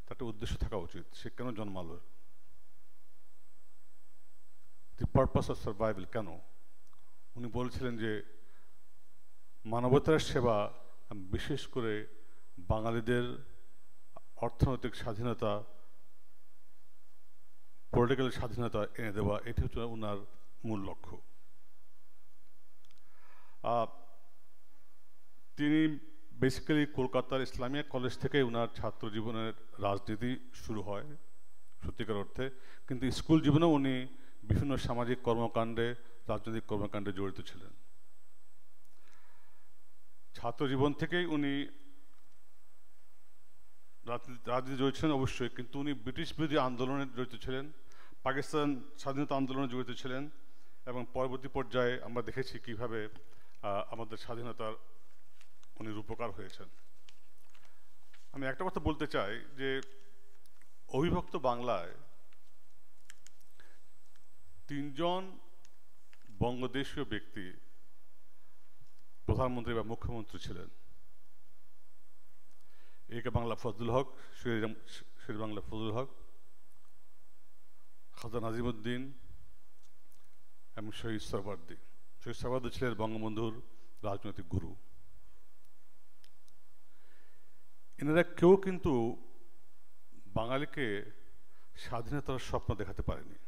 তার একটা উদ্দেশ্য থাকা উচিত, সে কেন জন্মালো, দি পারপাস অফ সার্ভাইভাল কেন। উনি বলছিলেন যে মানবতার সেবা, বিশেষ করে বাঙালিদের অর্থনৈতিক স্বাধীনতা, পলিটিক্যাল স্বাধীনতা এনে দেওয়া, এটি হচ্ছে ওনার মূল লক্ষ্য। তিনি বেসিক্যালি কলকাতার ইসলামিয়া কলেজ থেকে ওনার ছাত্র জীবনের রাজনীতি শুরু হয় সত্যিকার অর্থে, কিন্তু স্কুল জীবনেও উনি বিভিন্ন সামাজিক কর্মকাণ্ডে, রাজনৈতিক কর্মকাণ্ডে জড়িত ছিলেন। ছাত্র জীবন থেকেই উনি রাজনীতি জড়িত ছিলেন অবশ্যই, কিন্তু উনি ব্রিটিশ বিরোধী আন্দোলনে জড়িত ছিলেন, পাকিস্তান স্বাধীনতা আন্দোলনে জড়িত ছিলেন, এবং পরবর্তী পর্যায়ে আমরা দেখেছি কিভাবে আমাদের স্বাধীনতার উনি রূপকার হয়েছেন। আমি একটা কথা বলতে চাই যে অবিভক্ত বাংলায় 3 জন বঙ্গদেশীয় ব্যক্তি প্রধানমন্ত্রী বা মুখ্যমন্ত্রী ছিলেন। একে বাংলা ফজলুল হক, শের বাংলা ফজলুল হক, খাজা নাজিমুদ্দিন এবং শহীদ সোহরাওয়ার্দী। শহীদ সোহরাওয়ার্দী ছিলেন বঙ্গবন্ধুর রাজনৈতিক গুরু। এনারা কেউ কিন্তু বাঙালিকে স্বাধীনতার স্বপ্ন দেখাতে পারেনি।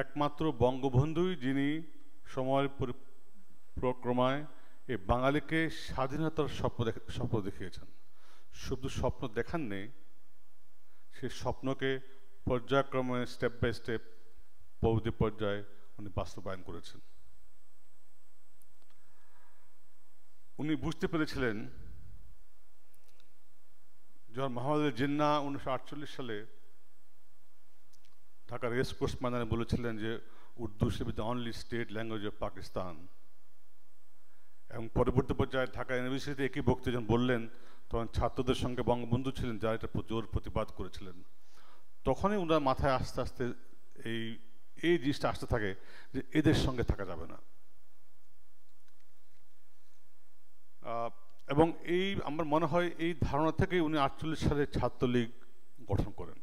একমাত্র বঙ্গবন্ধুই যিনি সময়ের পরিক্রমায় এই বাঙালিকে স্বাধীনতার স্বপ্ন দেখিয়েছেন। শুধু স্বপ্ন দেখান নেই, সেই স্বপ্নকে পর্যায়ক্রমে স্টেপ বাই স্টেপ পরবর্তী পর্যায়ে উনি বাস্তবায়ন করেছেন। উনি বুঝতে পেরেছিলেন যখন মোহাম্মদ জিন্না 1948 সালে ঢাকা রেস কোর্স ময়দানে বলেছিলেন যে Urdu should be the only state language of Pakistan, এবং পরবর্তী পর্যায়ে ঢাকা ইউনিভার্সিটিতে একই বক্তৃতা যখন বললেন তখন ছাত্রদের সঙ্গে বঙ্গবন্ধু ছিলেন যারা এটা জোর প্রতিবাদ করেছিলেন। তখনই ওনার মাথায় আস্তে আস্তে এই জিনিসটা আসতে থাকে যে এদের সঙ্গে থাকা যাবে না। এবং আমার মনে হয় এই ধারণা থেকেই উনি 48 সালে ছাত্রলীগ গঠন করেন।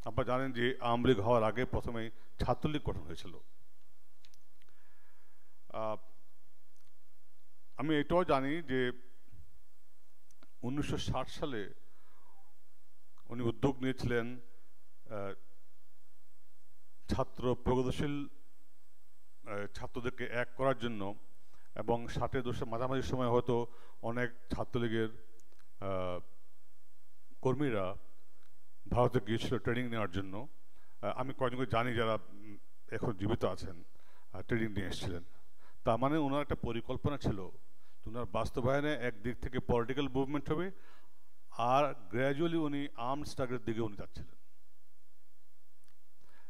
আপনারা জানেন যে আওয়ামী লীগ হওয়ার আগে প্রথমেই ছাত্রলীগ গঠন হয়েছিল। আমি এটাও জানি যে 1960 সালে উনি উদ্যোগ নিয়েছিলেন ছাত্র প্রগতিশীল ছাত্রদেরকে এক করার জন্য, এবং 60-এর দশকের মাঝামাঝি সময় হয়তো অনেক ছাত্রলীগের কর্মীরা ভারতে গিয়েছিল ট্রেনিং নেওয়ার জন্য। আমি কয়েকজনকে জানি যারা এখন জীবিত আছেন, ট্রেনিং নিয়ে এসেছিলেন। তার মানে ওনার একটা পরিকল্পনা ছিল, ওনার বাস্তবায়নে একদিক থেকে পলিটিক্যাল মুভমেন্ট হবে, আর গ্র্যাজুয়ালি উনি আর্মড স্ট্রাগলের দিকে উনি যাচ্ছিলেন।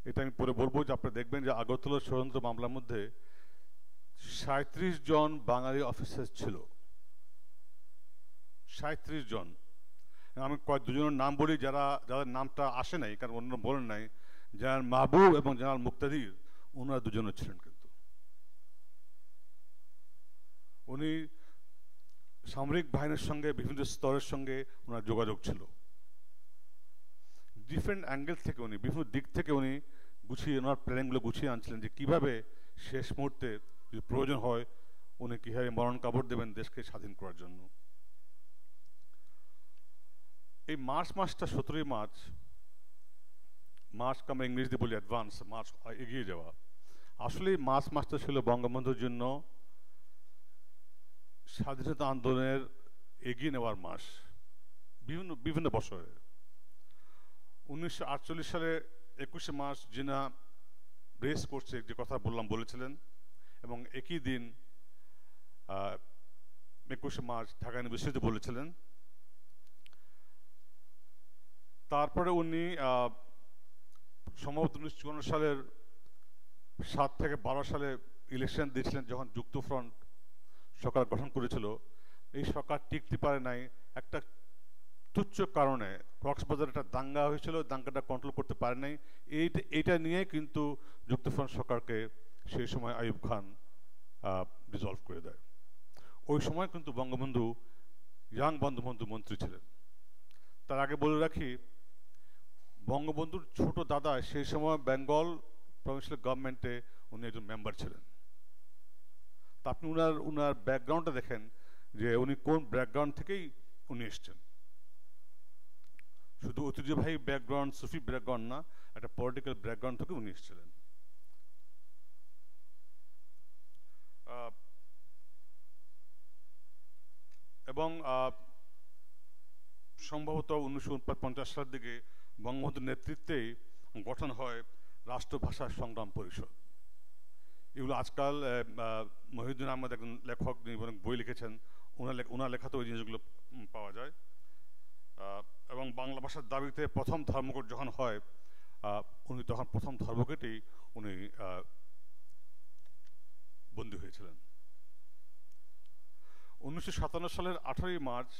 এটা আমি পরে বলবো যে আপনারা দেখবেন যে আগরতলা ষড়যন্ত্র মামলার মধ্যে 37 জন বাঙালি অফিসার ছিল, 37 জন। আমি দুজনের নাম বলি যাদের নামটা আসে নাই, কারণ অন্য বলেন নাই। জেনারেল মাহবুব এবং জেনারেল মুক্তাদির, ওনারা দুজনে ছিলেন। কিন্তু উনি সামরিক বাহিনীর সঙ্গে বিভিন্ন স্তরের সঙ্গে ওনার যোগাযোগ ছিল। ডিফারেন্ট অ্যাঙ্গেল থেকে উনি বিভিন্ন দিক থেকে উনি গুছিয়ে ওনার প্ল্যানিংগুলো গুছিয়ে আনছিলেন যে কীভাবে শেষ মুহূর্তে যদি প্রয়োজন হয় উনি কীভাবে মরণ কাপড় দেবেন দেশকে স্বাধীন করার জন্য। এই মার্চ মাসটা 17ই মার্চকে আমরা ইংরেজিতে বলি অ্যাডভান্স, মার্চ এগিয়ে যাওয়া। আসলে মার্চ মাসটা ছিল বঙ্গবন্ধুর জন্য স্বাধীনতা আন্দোলনের এগিয়ে নেওয়ার মাস বিভিন্ন বছরে। 1948 সালে 21শে মার্চ জিনা রেস করছে যে কথা বলেছিলেন, এবং একই দিন 21শে মার্চ ঢাকা ইউনিভার্সিটিতে বলেছিলেন। তারপরে উনি সম্ভবত 1954 সালের 7 থেকে 12 সালে ইলেকশন দিয়েছিলেন, যখন যুক্তফ্রন্ট সরকার গঠন করেছিল। এই সরকার টিকতে পারে নাই একটা তুচ্ছ কারণে। কক্সবাজারে একটা দাঙ্গা হয়েছিল, দাঙ্গাটা কন্ট্রোল করতে পারে নাই। এইটা নিয়ে কিন্তু যুক্তফ্রন্ট সরকারকে সেই সময় আইয়ুব খান ডিসলভ করে দেয়। ওই সময় কিন্তু বঙ্গবন্ধু ইয়াং বঙ্গবন্ধু মন্ত্রী ছিলেন। তার আগে বলে রাখি, বঙ্গবন্ধুর ছোট দাদা সেই সময় বেঙ্গল প্রভিন্সিয়াল গভর্নমেন্টে উনি একজন মেম্বার ছিলেন। তা আপনি উনার ব্যাকগ্রাউন্ডটা দেখেন যে উনি কোন ব্যাকগ্রাউন্ড থেকেই উনি এসছেন। শুধু ঐতিহ্যবাহী ব্যাকগ্রাউন্ড, সুফি ব্যাকগ্রাউন্ড না, একটা পলিটিক্যাল ব্যাকগ্রাউন্ড থেকে উনি এসেছিলেন। এবং সম্ভবত 1949 সালের দিকে বঙ্গবন্ধুর নেতৃত্বেই গঠন হয় রাষ্ট্রভাষা সংগ্রাম পরিষদ। এগুলো আজকাল মহিউদ্দিন আহমেদ একজন লেখক, বই লিখেছেন, ওনার লেখাতে ওই জিনিসগুলো পাওয়া যায়। এবং বাংলা ভাষার দাবিতে প্রথম ধর্মঘট যখন হয়, উনি তখন প্রথম ধর্মঘটেই উনি বন্দী হয়েছিলেন। 1957 সালের 18ই মার্চ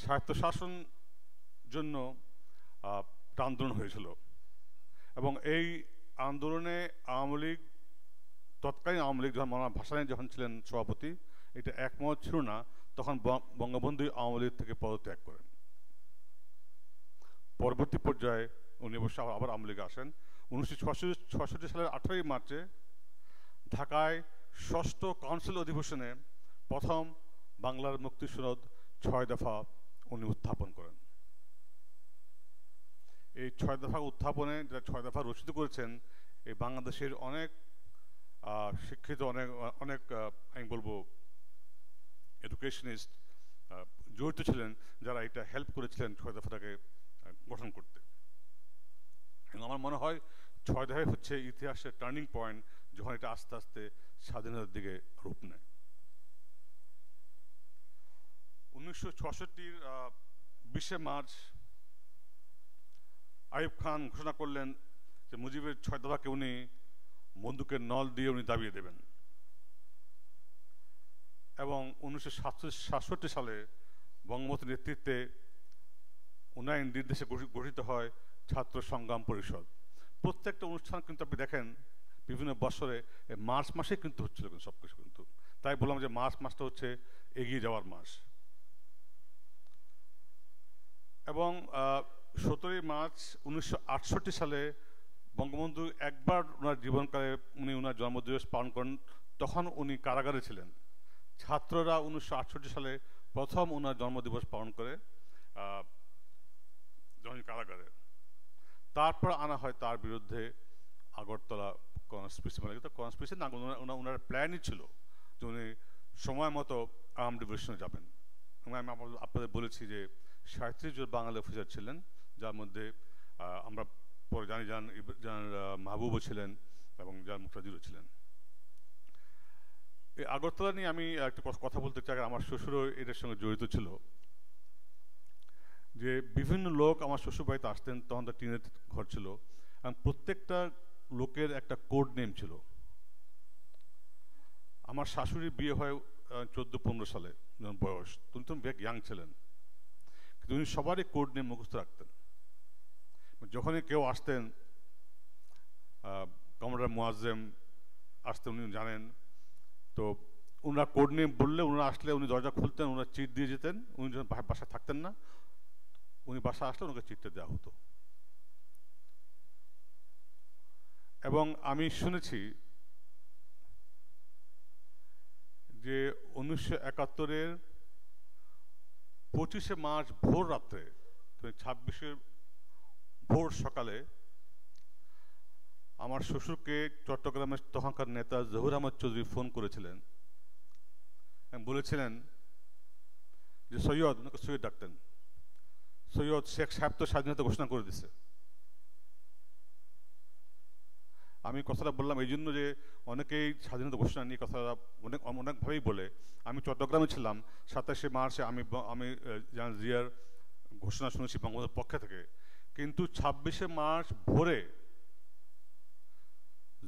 স্বায়ত্তশাসন জন্য আন্দোলন হয়েছিল, এবং এই আন্দোলনে আওয়ামী লীগ, তৎকালীন আওয়ামী লীগ যখন মৌলানা ভাসানী যখন ছিলেন সভাপতি, এটা একমত ছিল না। তখন বঙ্গবন্ধু আওয়ামী লীগ থেকে পদত্যাগ করেন। পরবর্তী পর্যায়ে উনি অবশ্য আবার আওয়ামী লীগে আসেন। 1966 সালের 18ই মার্চে ঢাকায় 6ষ্ঠ কাউন্সিল অধিবেশনে প্রথম বাংলার মুক্তি সনদ 6 দফা উনি উত্থাপন করেন। এই 6 দফা উত্থাপনে, যারা 6 দফা রচিত করেছেন, এই বাংলাদেশের অনেক শিক্ষিত অনেক আমি বলবো এডুকেশনিস্ট জড়িত ছিলেন, যারা এটা হেল্প করেছিলেন 6 দফাটাকে গঠন করতে। এবং আমার মনে হয় 6 দফাই হচ্ছে ইতিহাসের টার্নিং পয়েন্ট, যখন এটা আস্তে আস্তে স্বাধীনতার দিকে রূপ নেয়। 1966-র 20শে মার্চ আইয়ুব খান ঘোষণা করলেন যে মুজিবের 6 দফাকে উনি বন্দুকের নল দিয়ে উনি দাবিয়ে দেবেন। এবং 1967 সালে বঙ্গবন্ধুর নেতৃত্বে উনার নির্দেশে গঠিত হয় ছাত্র সংগ্রাম পরিষদ। প্রত্যেকটা অনুষ্ঠান কিন্তু আপনি দেখেন বিভিন্ন বছরে মার্চ মাসে কিন্তু হচ্ছিল সবকিছু কিন্তু। তাই বললাম যে মার্চ মাসটা হচ্ছে এগিয়ে যাওয়ার মাস। এবং 17 মার্চ 1968 সালে বঙ্গবন্ধু একবার ওনার জীবনকালে উনি ওনার জন্মদিবস পালন করেন, তখন উনি কারাগারে ছিলেন। ছাত্ররা 1968 সালে প্রথম ওনার জন্মদিবস পালন করে যখন কারাগারে। তারপর আনা হয় তার বিরুদ্ধে আগরতলা কনস্পিরেসি, মানে কনস্পিরেসি না, ওনার প্ল্যানই ছিল যে উনি সময় মতো আর্ম ডিভিশনে যাবেন। আমি আপনাদের বলেছি যে 37 জন বাঙালি অফিসার ছিলেন, যার মধ্যে আমরা পরে জানি যার মাহবুবও ছিলেন এবং যার মুক্তাদিরও ছিলেন। এই আগরতলা নিয়ে আমি একটা কথা বলতে চাই। আমার শ্বশুরও এটার সঙ্গে জড়িত ছিল। যে বিভিন্ন লোক আমার শ্বশুর বাড়িতে আসতেন, তখন তার টিনের ঘর ছিল, এবং প্রত্যেকটা লোকের একটা কোড নেম ছিল। আমার শাশুড়ির বিয়ে হয় 14-15 সালে, যখন বয়স, তুমি তো বেশ ইয়াং ছিলেন, কিন্তু উনি সবারই কোড নেম মুখস্থ রাখতেন। যখনই কেউ আসতেন, কমরেডার মুয়াজ্জেম আসতেন, উনি জানেন, তো ওনারা কোড নেম বললে ওনারা আসলে উনি দরজা খুলতেন, ওনারা চিট দিয়ে যেতেন। উনি যখন বাসায় থাকতেন না, উনি বাসা আসলে ওনাকে চিটটা দেওয়া হতো। এবং আমি শুনেছি যে 1971-এর 25শে মার্চ ভোর রাত্রে, 26শে ভোর সকালে আমার শ্বশুরকে চট্টগ্রামের তখনকার নেতা জহুর আহমদ চৌধুরী ফোন করেছিলেন এবং বলেছিলেন যে সৈয়দ, ওনাকে সৈয়দ ডাকতেন, সৈয়দ শেখ সাহেব তো স্বাধীনতা ঘোষণা করে দিছে। আমি কথাটা বললাম এই জন্য যে অনেকেই স্বাধীনতা ঘোষণা নিয়ে কথাটা অনেকভাবেই বলে। আমি চট্টগ্রামে ছিলাম 27শে মার্চে, আমি জিয়ার ঘোষণা শুনেছি বঙ্গবন্ধুর পক্ষ থেকে, কিন্তু 26শে মার্চ ভোরে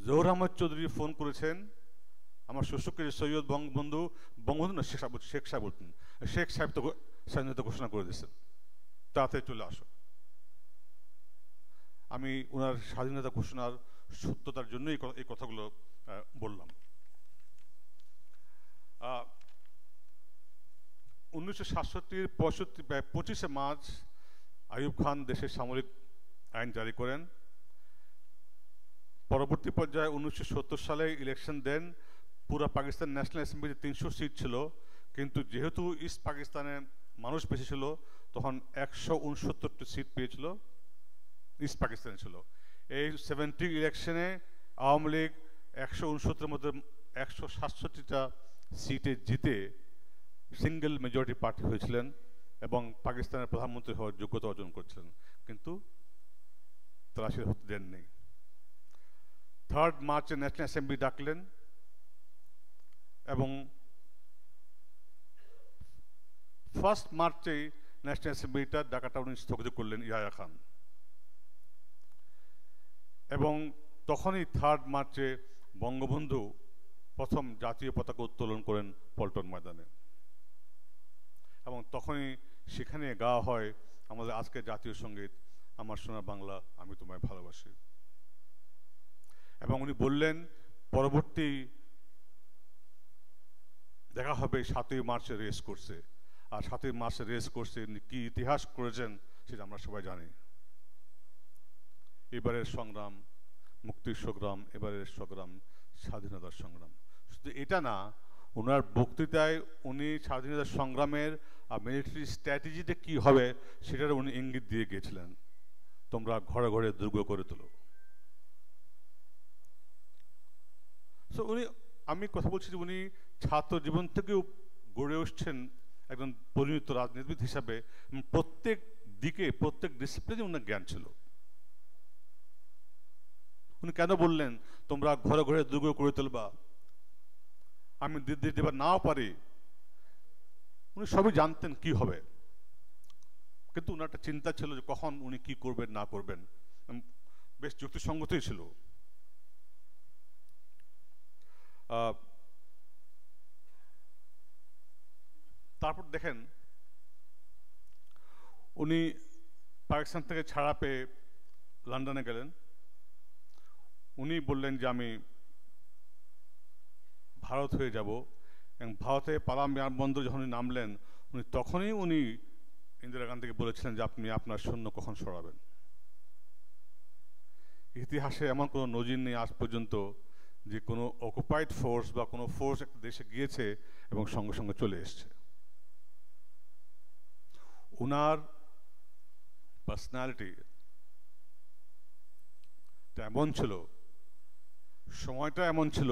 জহুর আহমদ চৌধুরী ফোন করেছেন আমার শ্বশুরকে যে সৈয়দ বঙ্গবন্ধু না শেখ সাহেব বলতেন, শেখ সাহেব তো স্বাধীনতা ঘোষণা করে দিয়েছেন, তাড়াতাড়ি চলে আসো। আমি ওনার স্বাধীনতা ঘোষণার সত্যতার জন্য এই কথাগুলো বললাম। 1967-র 25শে মার্চ আইয়ুব খান দেশের সামরিক আইন জারি করেন। পরবর্তী পর্যায়ে 1970 সালে ইলেকশন দেন। পুরো পাকিস্তান ন্যাশনাল অ্যাসেম্বলিতে 300 সিট ছিল, কিন্তু যেহেতু ইস্ট পাকিস্তানে মানুষ বেশি ছিল, তখন 169টি সিট পেয়েছিল, ইস্ট পাকিস্তানে ছিল। এই 70 ইলেকশনে আওয়ামী লীগ 169-এর মধ্যে 167টা সিটে জিতে সিঙ্গেল মেজরিটি পার্টি হয়েছিলেন এবং পাকিস্তানের প্রধানমন্ত্রী হওয়ার যোগ্যতা অর্জন করেছিলেন, কিন্তু তারা সেটা হতে দেননি। 3 মার্চে ন্যাশনাল অ্যাসেম্বলি ডাকলেন এবং 1 মার্চেই ন্যাশনাল অ্যাসেম্বলিটা ডাকাটা উনি স্থগিত করলেন ইয়াহিয়া খান। এবং তখনই 3 মার্চে বঙ্গবন্ধু প্রথম জাতীয় পতাকা উত্তোলন করেন পল্টন ময়দানে, এবং তখনই সেখানে গাওয়া হয় আমাদের আজকের জাতীয় সঙ্গীত, আমার সোনার বাংলা আমি তোমায় ভালোবাসি। এবং উনি বললেন পরবর্তী দেখা হবে 7ই মার্চে রেস করছে, আর 7ই মার্চে রেস করছে কি ইতিহাস করেছেন সেটা আমরা সবাই জানি। এবারের সংগ্রাম মুক্তির সংগ্রাম, এবারের সংগ্রাম স্বাধীনতার সংগ্রাম। শুধু এটা না, ওনার বক্তৃতায় উনি স্বাধীনতার সংগ্রামের আর মিলিটারি স্ট্র্যাটেজিটা কি হবে সেটার উনি ইঙ্গিত দিয়ে গিয়েছিলেন, তোমরা ঘরে ঘরে দুর্গ করে তোলো। সো উনি, আমি কথা বলছি যে উনি ছাত্র জীবন থেকেও গড়ে উঠছেন একজন পরিণত রাজনীতিবিদ হিসাবে। প্রত্যেক দিকে, প্রত্যেক ডিসিপ্লিনে ওনার জ্ঞান ছিল। উনি কেন বললেন তোমরা ঘরে ঘরে দুর্গ করে তুলবা, আমি দিতে নাও পারি, উনি সবই জানতেন কি হবে, কিন্তু ওনার একটা চিন্তা ছিল যে কখন উনি কি করবেন না করবেন, বেশ যুক্তিসঙ্গতই ছিল। তারপর দেখেন উনি পাকিস্তান থেকে ছাড়া পেয়ে লন্ডনে গেলেন। উনি বললেন যে আমি ভারত হয়ে যাব, এবং ভারতে পালাম বিমানবন্দর যখন নামলেন উনি তখনই ইন্দিরা গান্ধীকে বলেছিলেন যে আপনি আপনার সৈন্য কখন সরাবেন। ইতিহাসে এমন কোনো নজির নেই আজ পর্যন্ত যে কোনো অকুপাইড ফোর্স বা কোনো ফোর্স একটা দেশে গিয়েছে এবং সঙ্গে সঙ্গে চলে এসছে। উনার পার্সোনালিটি এমন ছিল, সময়টা এমন ছিল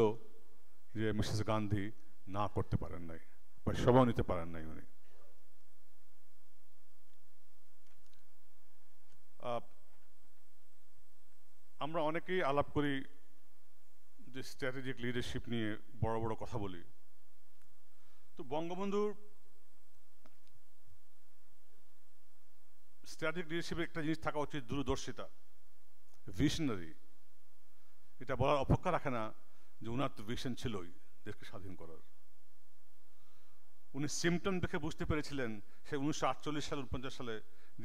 যে মিসেস গান্ধী না করতে পারেন নাই বা সময় নিতে পারেন নাই উনি। আমরা অনেকেই আলাপ করি যে স্ট্র্যাটেজিক লিডারশিপ নিয়ে বড় বড় কথা বলি, তো বঙ্গবন্ধুর স্ট্র্যাটেজিক লিডারশিপের একটা জিনিস থাকা উচিত দূরদর্শিতা, ভিশনারি। এটা বলার অপেক্ষা রাখে না যে উনার তো ভিশন ছিলই দেশকে স্বাধীন করার। উনি সিমটম দেখে বুঝতে পেরেছিলেন সে 1948 সালে 49 সালে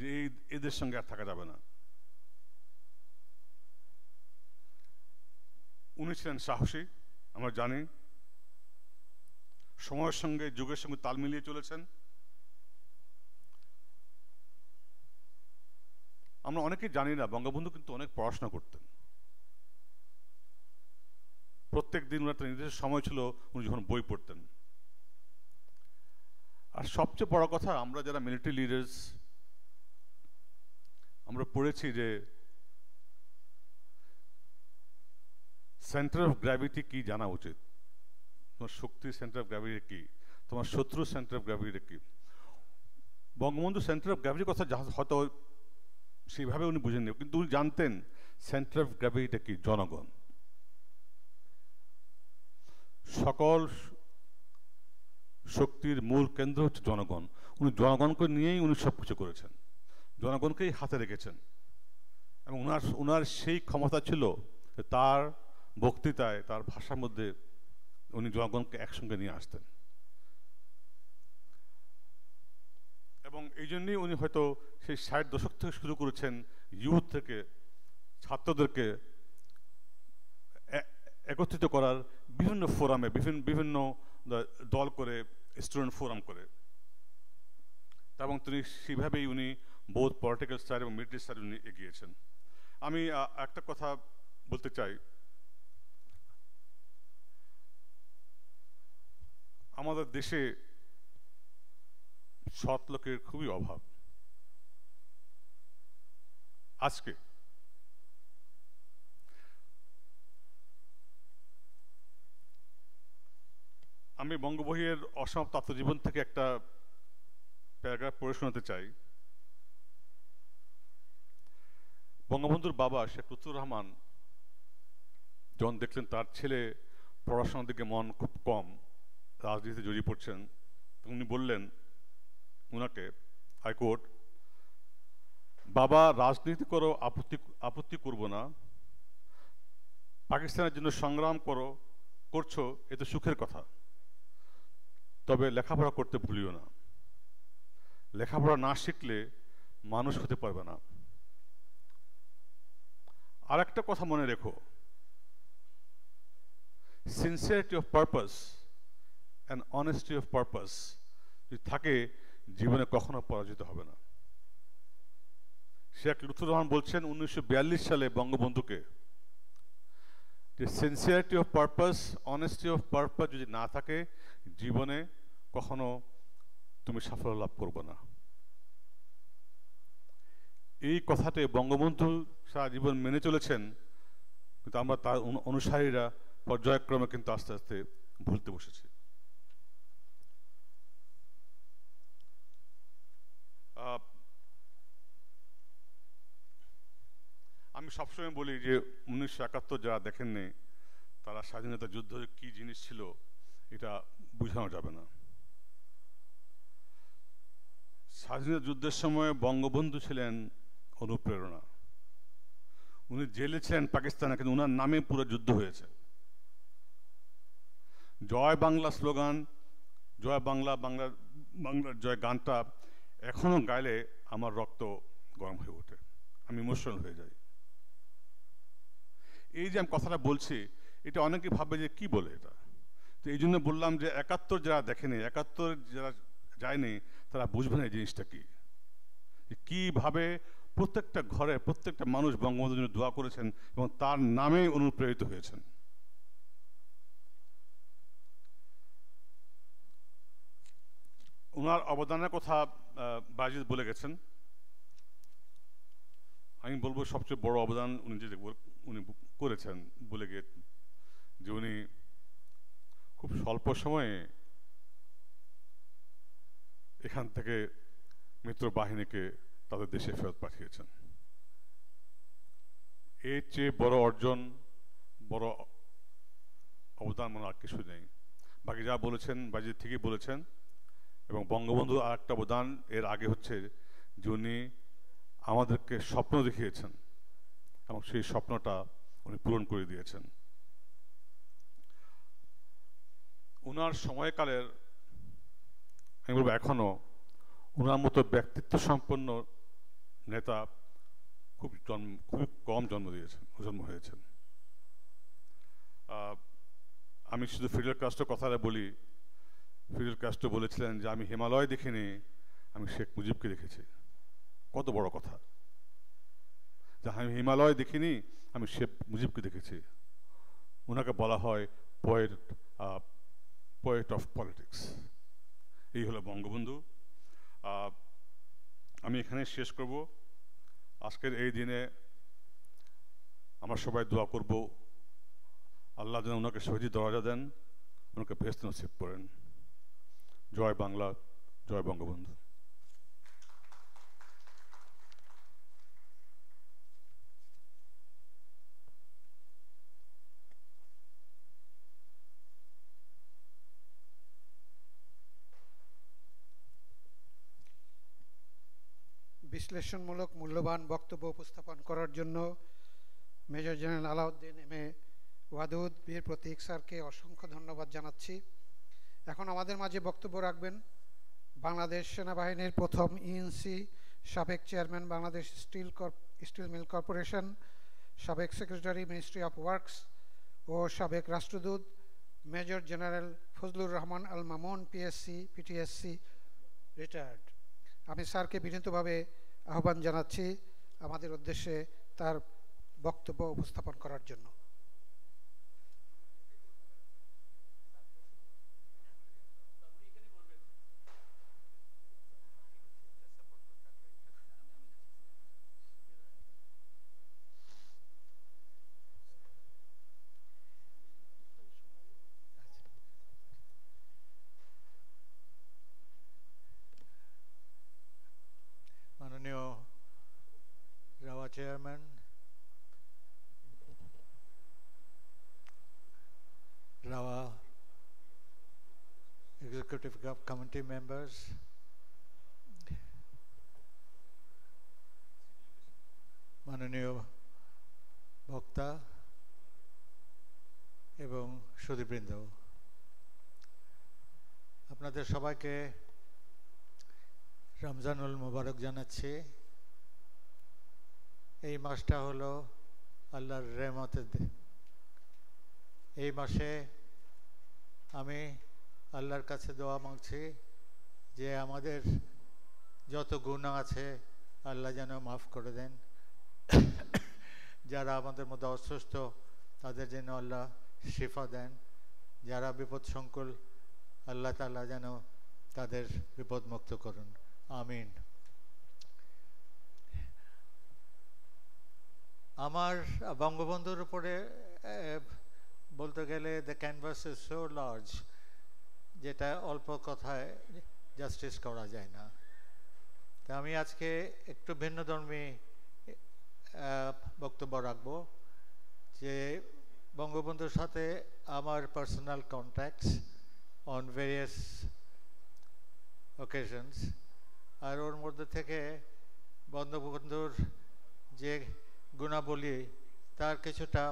যে এদের সঙ্গে আর থাকা যাবে না। উনি ছিলেন সাহসী, আমরা জানি, সময়ের সঙ্গে যুগের সঙ্গে তাল মিলিয়ে চলেছেন। আমরা অনেকেই জানি না বঙ্গবন্ধু কিন্তু অনেক পড়াশোনা করতেন। প্রত্যেক দিন ওনার একটা নির্দিষ্ট সময় ছিল উনি যখন বই পড়তেন। আর সবচেয়ে বড় কথা, আমরা যারা মিলিটারি লিডার্স আমরা পড়েছি যে সেন্টার অফ গ্র্যাভিটি কি জানা উচিত। তোমার শক্তির সেন্টার অফ গ্র্যাভিটি কি, তোমার শত্রুর সেন্টার অফ গ্র্যাভিটি কি। বঙ্গবন্ধু সেন্টার অফ গ্র্যাভিটির কথা হয়তো সেইভাবে উনি বুঝেননি, কিন্তু উনি জানতেন সেন্টার অফ গ্র্যাভিটিটা কি, জনগণ। সকল শক্তির মূল কেন্দ্র হচ্ছে জনগণ। উনি জনগণকে নিয়েই উনি সব কিছু করেছেন, জনগণকেই হাতে রেখেছেন। এবং উনার সেই ক্ষমতা ছিল তার বক্তৃতায়, তার ভাষার মধ্যে উনি জনগণকে একসঙ্গে নিয়ে আসতেন। এবং এই জন্যই উনি হয়তো সেই 60 দশক থেকে শুরু করেছেন, ইউথ থেকে ছাত্রদেরকে একত্রিত করার বিভিন্ন ফোরামে, বিভিন্ন দল করে, স্টুডেন্ট ফোরাম করে। এবং তিনি সেইভাবেই উনি বোথ পলিটিক্যাল সাইড এবং মিলিটারি সাইড উনি এগিয়েছেন। আমি একটা কথা বলতে চাই, আমাদের দেশে সৎ লোকের খুবই অভাব। আজকে আমি বঙ্গবহির অসমাপ্ত আত্মজীবন থেকে একটা প্যারাগ্রাফ পড়ে শোনাতে চাই। বঙ্গবন্ধুর বাবা শেখ লুৎফুর রহমান যখন দেখলেন তার ছেলে পড়াশোনার দিকে মন খুব কম, রাজনীতিতে জড়িয়ে পড়ছেন, উনি বললেন উনাকে, আই কোট, বাবা রাজনীতি করো, আপত্তি করব না, পাকিস্তানের জন্য সংগ্রাম করছো, এ তো সুখের কথা, তবে লেখাপড়া করতে ভুলিও না। লেখাপড়া না শিখলে মানুষ হতে পারবে না। আর একটা কথা মনে রেখো, sincerity of purpose and honesty of purpose যদি থাকে, জীবনে কখনো পরাজিত হবে না। শেখ লুৎফুর রহমান বলছেন 1942 সালে বঙ্গবন্ধুকে যে sincerity of purpose, honesty of purpose যদি না থাকে, জীবনে কখনো তুমি সাফল্য লাভ করবে না। এই কথাতে বঙ্গবন্ধু সারা জীবন মেনে চলেছেন, কিন্তু আমরা তার অনুসারীরা পর্যায়ক্রমে কিন্তু আস্তে আস্তে ভুলতে বসেছি। আমি সবসময় বলি যে 1971 যারা দেখেননি তারা স্বাধীনতা যুদ্ধ কি জিনিস ছিল এটা বোঝানো যাবে না। স্বাধীনতা যুদ্ধের সময় বঙ্গবন্ধু ছিলেন অনুপ্রেরণা। উনি জেলে ছিলেন পাকিস্তানে, কিন্তু উনার নামে পুরো যুদ্ধ হয়েছে। জয় বাংলা স্লোগান, জয় বাংলা, বাংলার জয় গানটা এখনো গাইলে আমার রক্ত গরম হয়ে ওঠে, আমি ইমোশনাল হয়ে যাই। এই যে আমি কথাটা বলছি, এটা অনেকে ভাবে যে কি বলে এটা, তো এই জন্য বললাম যে 71 যারা দেখেনি, 71 যারা যায়নি, তারা বুঝবে না এই জিনিসটা কি। কীভাবে প্রত্যেকটা ঘরে প্রত্যেকটা মানুষ বঙ্গবন্ধুর জন্য দোয়া করেছেন এবং তার নামেই অনুপ্রেরিত হয়েছেন। ওনার অবদানের কথা বাজিদ বলে গেছেন। আমি বলবো সবচেয়ে বড় অবদান উনি উনি করেছেন বলে গিয়ে যে উনি খুব স্বল্প সময়ে এখান থেকে মিত্র বাহিনীকে তাদের দেশে ফেরত পাঠিয়েছেন। এর চেয়ে বড় অর্জন, বড় অবদান মনে আর কিছু নেই। বাকি যা বলেছেন বাজিদ ঠিকই বলেছেন। এবং বঙ্গবন্ধু আর একটা অবদান এর আগে হচ্ছে যে উনি আমাদেরকে স্বপ্ন দেখিয়েছেন এবং সেই স্বপ্নটা উনি পূরণ করে দিয়েছেন। ওনার সময়কালের আমি বলবো এখনো ওনার মতো ব্যক্তিত্ব সম্পন্ন নেতা খুবই কম জন্ম হয়েছেন। আমি শুধু ফিডেল কাস্ট্রোর কথাটা বলি। ফিডেল কাস্ট্রো বলেছিলেন যে আমি হিমালয় দেখিনি, আমি শেখ মুজিবকে দেখেছি। কত বড় কথা যে আমি হিমালয় দেখিনি, আমি শেখ মুজিবকে দেখেছি। ওনাকে বলা হয় পোয়েট অফ পলিটিক্স। এই হলো বঙ্গবন্ধু। আমি এখানে শেষ করব। আজকের এই দিনে আমরা সবাই দোয়া করব আল্লাহ যেন ওনাকে শহীদ দরজা দেন, ওনাকে বেহেশত নসিব করেন। জয় বাংলা, জয় বঙ্গবন্ধু। বিশ্লেষণমূলক মূল্যবান বক্তব্য উপস্থাপন করার জন্য major General Alauddin M A Wadud Bir প্রতীক স্যারকে অসংখ্য ধন্যবাদ জানাচ্ছি। এখন আমাদের মাঝে বক্তব্য রাখবেন বাংলাদেশ সেনাবাহিনীর প্রথম ইএনসি, সাবেক chairman Bangladesh steel mill corporation, সাবেক সেক্রেটারি মিনিস্ট্রি অফ ওয়ার্কস ও সাবেক রাষ্ট্রদূত major general Fazlur Rahman Al Mamun, PSC, PTSC, retired. আমি স্যারকে বিনীতভাবে আহ্বান জানাচ্ছি আমাদের উদ্দেশ্যে তার বক্তব্য উপস্থাপন করার জন্য। মাননীয় rava chairman, rava executive committee members, মাননীয় বক্তা এবং সুধীবৃন্দ, আপনাদের সবাইকে রমজানুল মুবারক জানাচ্ছি। এই মাসটা হলো আল্লাহর রহমতের। এই মাসে আমি আল্লাহর কাছে দোয়া মাগছি যে আমাদের যত গুনাহ আছে আল্লাহ যেন মাফ করে দেন। যারা আমাদের মধ্যে অসুস্থ তাদের যেন আল্লাহ শিফা দেন। যারা বিপদসংকুল আল্লাহ তাআলা যেন তাদের বিপদমুক্ত করুন। আমিন। আমার বঙ্গবন্ধুর উপরে বলতে গেলে the canvas is so large, যেটা অল্প কথায় জাস্টিস করা যায় না। তা আমি আজকে একটু ভিন্নধর্মী বক্তব্য রাখব যে বঙ্গবন্ধুর সাথে আমার personal contacts on various occasions, আর ওর মধ্যে থেকে বঙ্গবন্ধুর যে গুণাবলী তার কিছুটা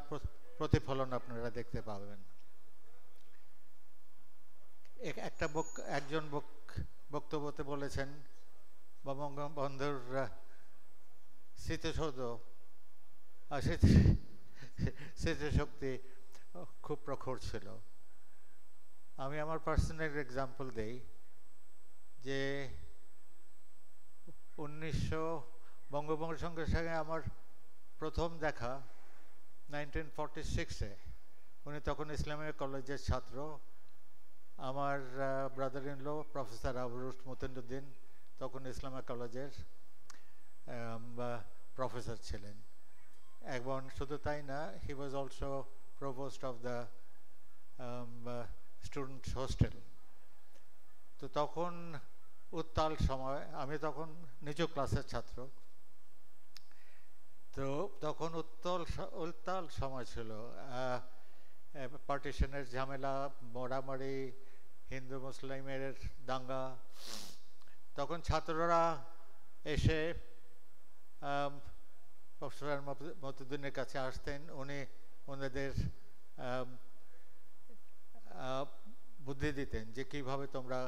প্রতিফলন আপনারা দেখতে পাবেন। একজন বক্তব্যতে বলেছেন বঙ্গবন্ধুর স্মৃতিসৌধ আর স্মৃতিশক্তি খুব প্রখর ছিল। আমি আমার পার্সোনাল এক্সাম্পল দেই যে 19 বঙ্গবন্ধুর সঙ্গে আমার প্রথম দেখা 1946-এ। উনি তখন ইসলামিয়া কলেজের ছাত্র। আমার brother in law professor Abrus Matinuddin তখন ইসলামিয়া কলেজের প্রফেসর ছিলেন। এবং শুধু তাই না, he was also provost of the student hostel. তো তখন উত্তাল সময়, আমি তখন নিজেও ক্লাসের ছাত্র, তো তখন উত্তাল সময় ছিল। পার্টিশনের ঝামেলা, মারামারি, হিন্দু মুসলিমের দাঙ্গা। তখন ছাত্ররা এসে প্রফেসর মতিউদ্দিনের কাছে আসতেন। উনি ওনাদের বুদ্ধি দিতেন যে কিভাবে তোমরা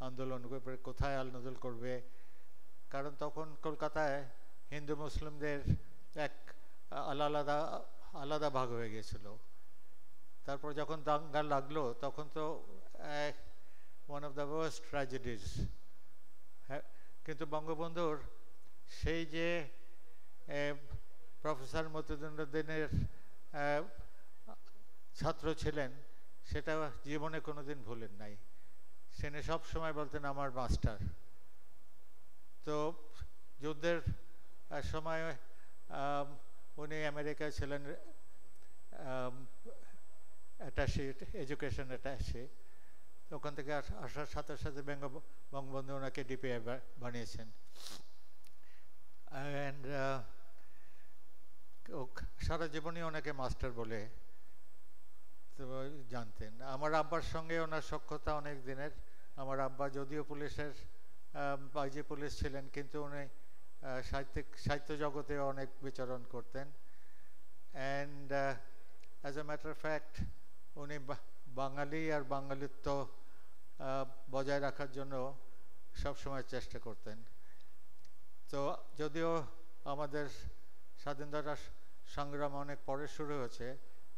আন্দোলন করবে, কোথায় আন্দোলন করবে। কারণ তখন কলকাতায় হিন্দু মুসলিমদের এক আলাদা ভাগ হয়ে গেছিল। তারপর যখন দাঙ্গা লাগলো তখন তো ওয়ান অফ দ্য ওয়ার্স্ট ট্র্যাজেডিজ। কিন্তু বঙ্গবন্ধুর সেই যে প্রফেসর মতিউদ্দিনের ছাত্র ছিলেন, সেটা জীবনে কোনোদিন ভুলেন নাই। তিনি সব সময় বলতেন আমার মাস্টার। তো যুদ্ধের সময় উনি আমেরিকায় ছিলেন অ্যাটাশে, এডুকেশন অ্যাটাশে। ওখান থেকে আসার সাথে সাথে বঙ্গবন্ধু ওনাকে ডিপিআই বানিয়েছেন। অ্যান্ড সারা জীবনই ওনাকে মাস্টার বলে তো জানতেন। আমার আব্বার সঙ্গে ওনার সখ্যতা অনেক দিনের। আমার আব্বা যদিও পুলিশের আইজি পুলিশ ছিলেন, কিন্তু উনি সাহিত্য জগতে অনেক বিচরণ করতেন। And as a matter of fact উনি বাঙালি আর বাঙালিত্ব বজায় রাখার জন্য সবসময় চেষ্টা করতেন। তো যদিও আমাদের স্বাধীনতা সংগ্রাম অনেক পরে শুরু হয়েছে,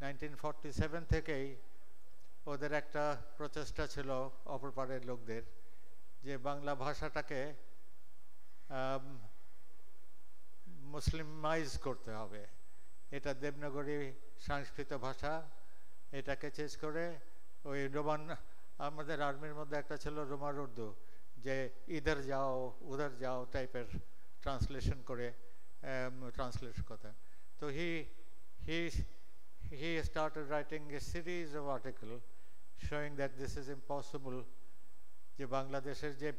1947 থেকেই ওদের একটা প্রচেষ্টা ছিল অপর পাড়ের লোকদের যে বাংলা ভাষাটাকে মুসলিমাইজ করতে হবে। এটা দেবনাগরী সংস্কৃত ভাষা, এটাকে চেঞ্জ করে ওই রোমান, আমাদের আর্মির মধ্যে একটা ছিল রোমান উর্দু, যে ইধার যাও উধার যাও টাইপের ট্রান্সলেশন করে ট্রান্সলেট কথা। তো he started writing a series of articles showing that this is impossible, যে বাংলাদেশের যে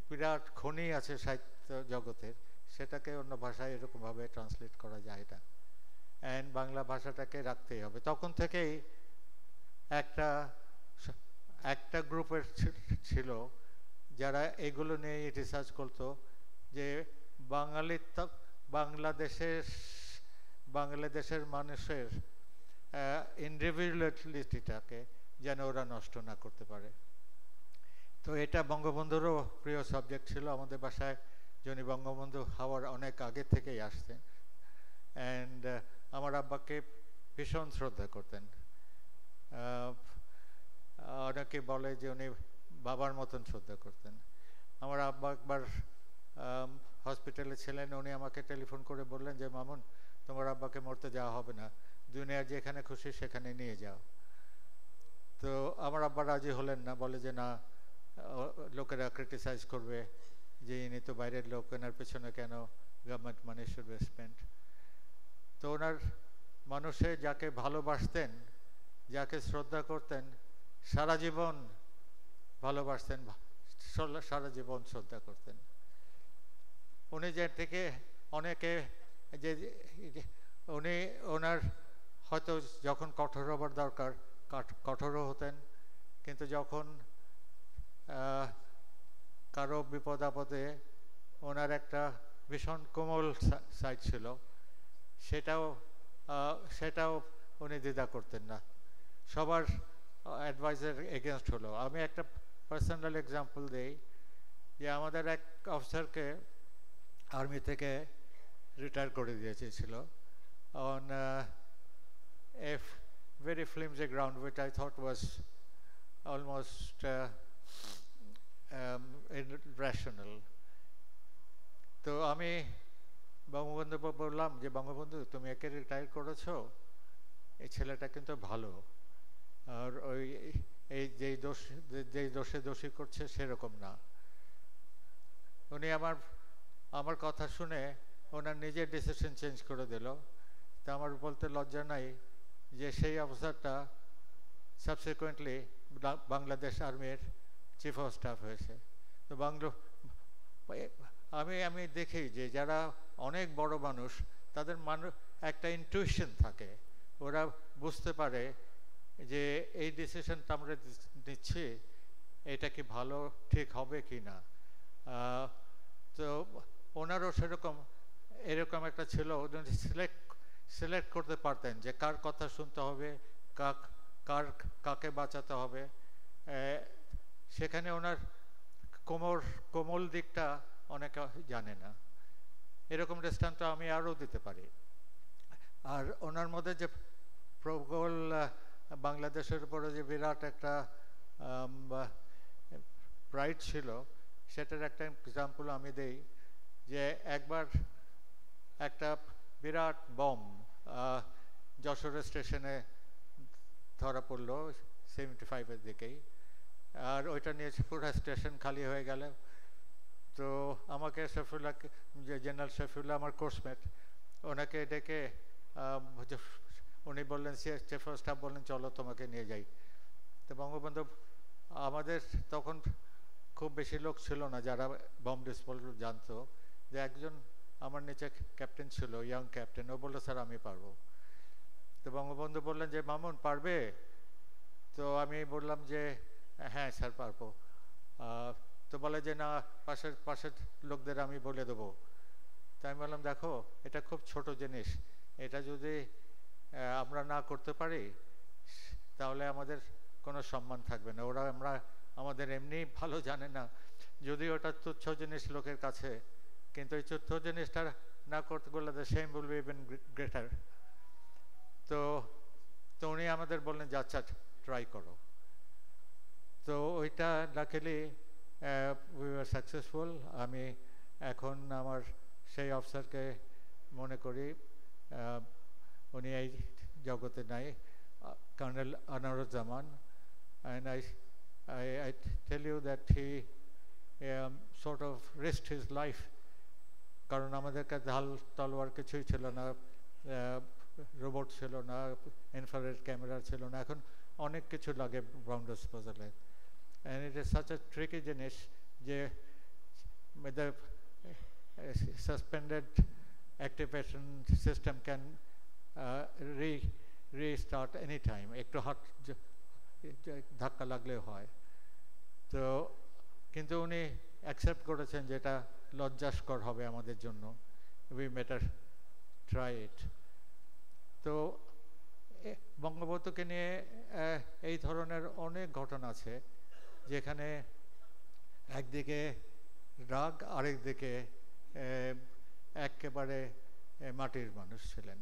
বিরাট খনি আছে সাহিত্য জগতের, সেটাকে অন্য ভাষায় এরকমভাবে ট্রান্সলেট করা যায় না, অ্যান্ড বাংলা ভাষাটাকে রাখতেই হবে। তখন থেকেই একটা গ্রুপের ছিল যারা এগুলো নিয়ে রিসার্চ করতো যে বাংলাদেশের মানুষের ইন্ডিভিজুয়ালিটিটাকে যেন ওরা নষ্ট না করতে পারে। তো এটা বঙ্গবন্ধুরও প্রিয় সাবজেক্ট ছিল। আমাদের বাসায় যিনি বঙ্গবন্ধু হওয়ার অনেক আগে থেকেই আসতেন, অ্যান্ড আমার আব্বাকে ভীষণ শ্রদ্ধা করতেন। অনেকে বলে যে উনি বাবার মতন শ্রদ্ধা করতেন। আমার আব্বা একবার হসপিটালে ছিলেন, উনি আমাকে টেলিফোন করে বললেন যে মামুন, তোমার আব্বাকে মরতে যাওয়া হবে না, দুনিয়ার যেখানে খুশি সেখানে নিয়ে যাও। তো আমার আব্বা রাজি হলেন না, বলে যে না, লোকেরা ক্রিটিসাইজ করবে যে ইনি তো বাইরের লোক, এনার পেছনে কেন government money should be spent. তো ওনার মানুষে যাকে ভালোবাসতেন, যাকে শ্রদ্ধা করতেন, সারা জীবন ভালোবাসতেন, সারা জীবন শ্রদ্ধা করতেন। উনি যে থেকে অনেকে যে উনি ওনার হয়তো যখন কঠোর হবার দরকার কঠোরও হতেন, কিন্তু যখন কারো বিপদ আপদে ওনার একটা ভীষণ কোমল সাইড ছিল, সেটাও উনি দ্বিধা করতেন না। সবার অ্যাডভাইসের এগেনস্ট হলো। আমি একটা পার্সোনাল এক্সাম্পল দিই, যে আমাদের এক অফিসারকে আর্মি থেকে রিটায়ার করে দিয়েছিল on a very flimsy ground which I thought was almost irrational. তো আমি বঙ্গবন্ধু বললাম যে বঙ্গবন্ধু তুমি একে রিটায়ার করেছো, এই ছেলেটা কিন্তু ভালো, আর ওই এই যেই দোষে দোষী করছে সেরকম না। উনি আমার কথা শুনে ওনার নিজের ডিসিশন চেঞ্জ করে দিল। তা আমার বলতে লজ্জা নাই যে সেই অফিসারটা সাবসিকুয়েন্টলি বাংলাদেশ আর্মির চিফ অফ স্টাফ হয়েছে। তো আমি দেখি যে যারা অনেক বড় মানুষ তাদের একটা ইনটিউশন থাকে, ওরা বুঝতে পারে যে এই ডিসিশনটা আমরা নিচ্ছি এটা কি ভালো ঠিক হবে কি না। তো ওনারও এরকম একটা ছিল, সিলেক্ট করতে পারতেন যে কার কথা শুনতে হবে, কাকে বাঁচাতে হবে। সেখানে ওনার কোমল দিকটা অনেকে জানে না। এরকম দৃষ্টান্ত আমি আরও দিতে পারি। আর ওনার মধ্যে যে প্রবল বাংলাদেশের উপরে যে বিরাট একটা প্রাইড ছিল, সেটার একটা এক্সাম্পল আমি দেই। যে একবার একটা বিরাট বম যশোর স্টেশনে ধরা পড়লো 75-এর দিকেই, আর ওইটা নিয়ে পুরো স্টেশন খালি হয়ে গেল। তো আমাকে শফিউল্লাহ, জেনারেল শফিউল্লাহ আমার কোর্সমেট, ওনাকে ডেকে উনি বললেন, চিফ অফ স্টাফ বললেন চলো তোমাকে নিয়ে যাই। তো বঙ্গবন্ধু, আমাদের তখন খুব বেশি লোক ছিল না যারা বম ডিসপোজাল জানতো, যে একজন আমার নিচে ক্যাপ্টেন ছিল, ইয়াং ক্যাপ্টেন, ও বললো স্যার আমি পারবো। তো বঙ্গবন্ধু বললেন যে মামুন পারবে? তো আমি বললাম যে হ্যাঁ স্যার পারবো। তো বলে যে না, পাশের লোকদের আমি বলে দেবো। তাই আমি বললাম দেখো এটা খুব ছোট জিনিস, এটা যদি আমরা না করতে পারি তাহলে আমাদের কোনো সম্মান থাকবে না। আমাদের এমনি ভালো জানে না, যদি ওটা তুচ্ছ জিনিস লোকের কাছে, কিন্তু এই তুচ্ছ জিনিসটা না করতে গেলে the same will be even greater. তো উনি আমাদের বললেন যে আচ্ছা ট্রাই করো। তো ওইটা লাকিলি উই ওয়ার সাকসেসফুল। আমি এখন আমার সেই অফিসারকে মনে করি, উনি এই জগতে নাই, colonel Anwaruzzaman. and I tell you that he sort of risked his life, কারণ আমাদের কাছে ঢাল তলোয়ার কিছুই ছিল না, রোবট ছিল না, ইনফ্রারেড ক্যামেরা ছিল না, এখন অনেক কিছু লাগে bomb ডিসপোজালে। and it is such a tricky জিনিস যে the suspended activation system can restart anytime, একটু হাত ধাক্কা লাগলে হয়। তো কিন্তু উনি অ্যাকসেপ্ট করেছেন যেটা লজ্জাস্কর হবে আমাদের জন্য, উই বেটার ট্রাই ইট। তো বঙ্গবন্ধুকে নিয়ে এই ধরনের অনেক ঘটনা আছে, যেখানে একদিকে রাগ, আরেকদিকে একেবারে মাটির মানুষ ছিলেন,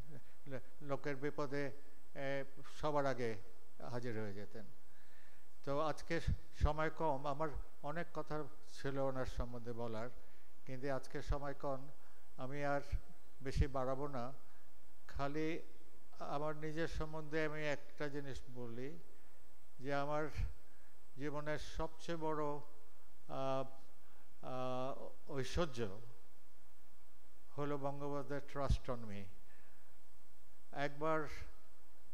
লোকের বিপদে সবার আগে হাজির হয়ে যেতেন। তো আজকে সময় কম, আমার অনেক কথা ছিল ওনার সম্বন্ধে বলার, কিন্তু আজকে সময় কম, আমি আর বেশি বাড়াবো না। খালি আমার নিজের সম্বন্ধে আমি একটা জিনিস বলি, যে আমার জীবনের সবচেয়ে বড় ঐশ্বর্য হলো বঙ্গবন্ধুর ট্রাস্ট অন মি। একবার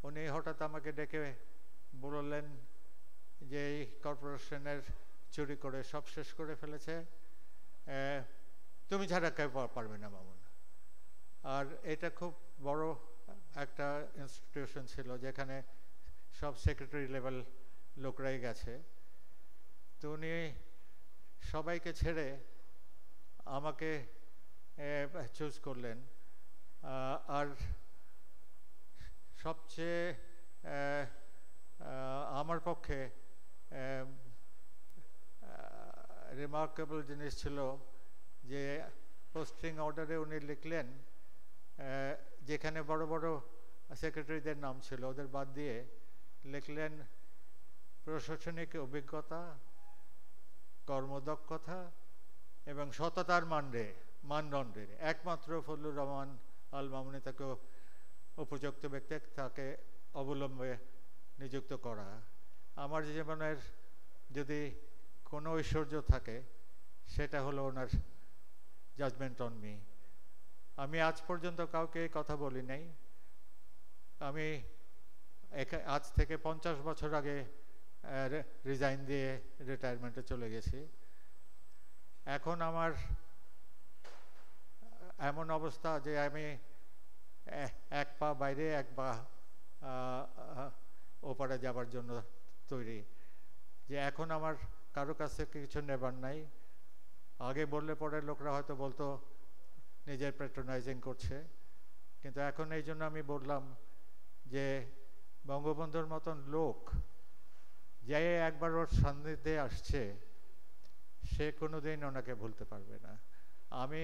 উনি হঠাৎ আমাকে ডেকে বললেন যে এই কর্পোরেশনের চুরি করে সব শেষ করে ফেলেছে, তুমি ছাড়া কেউ পারবে না মামুন। আর এটা খুব বড় একটা ইনস্টিটিউশন ছিল, যেখানে সব সেক্রেটারি লেভেল লোকরাই গেছে। তো উনি সবাইকে ছেড়ে আমাকে চুজ করলেন। আর সবচেয়ে আমার পক্ষে রিমার্কেবল জিনিস ছিল যে পোস্টিং অর্ডারে উনি লিখলেন, যেখানে বড় বড় সেক্রেটারিদের নাম ছিল ওদের বাদ দিয়ে লিখলেন প্রশাসনিক অভিজ্ঞতা, কর্মদক্ষতা এবং সততার মানদণ্ডের, একমাত্র ফজলুর রহমান আল মামুনি তাকে উপযুক্ত ব্যক্তি তাকে অবলম্বে নিযুক্ত করা। আমার জীবনের যদি কোনো ঐশ্বর্য থাকে সেটা হলো ওনার জাজমেন্ট অন মি। আমি আজ পর্যন্ত কাউকে এই কথা বলি নাই। আমি আজ থেকে 50 বছর আগে রিজাইন দিয়ে রিটায়ারমেন্টে চলে গেছি। এখন আমার এমন অবস্থা যে আমি এক পা বাইরে এক পা ওপারে যাবার জন্য তৈরি, যে এখন আমার কারো কাছ থেকে কিছু নেবার নাই। আগে বললে পরে লোকরা হয়তো বলতো নিজের প্যাট্রোনাইজিং করছে, কিন্তু এখন এই জন্য আমি বললাম যে বঙ্গবন্ধুর মতন লোক যে একবার ওর সান্নিধ্যে আসছে সে কোনোদিন ওনাকে ভুলতে পারবে না। আমি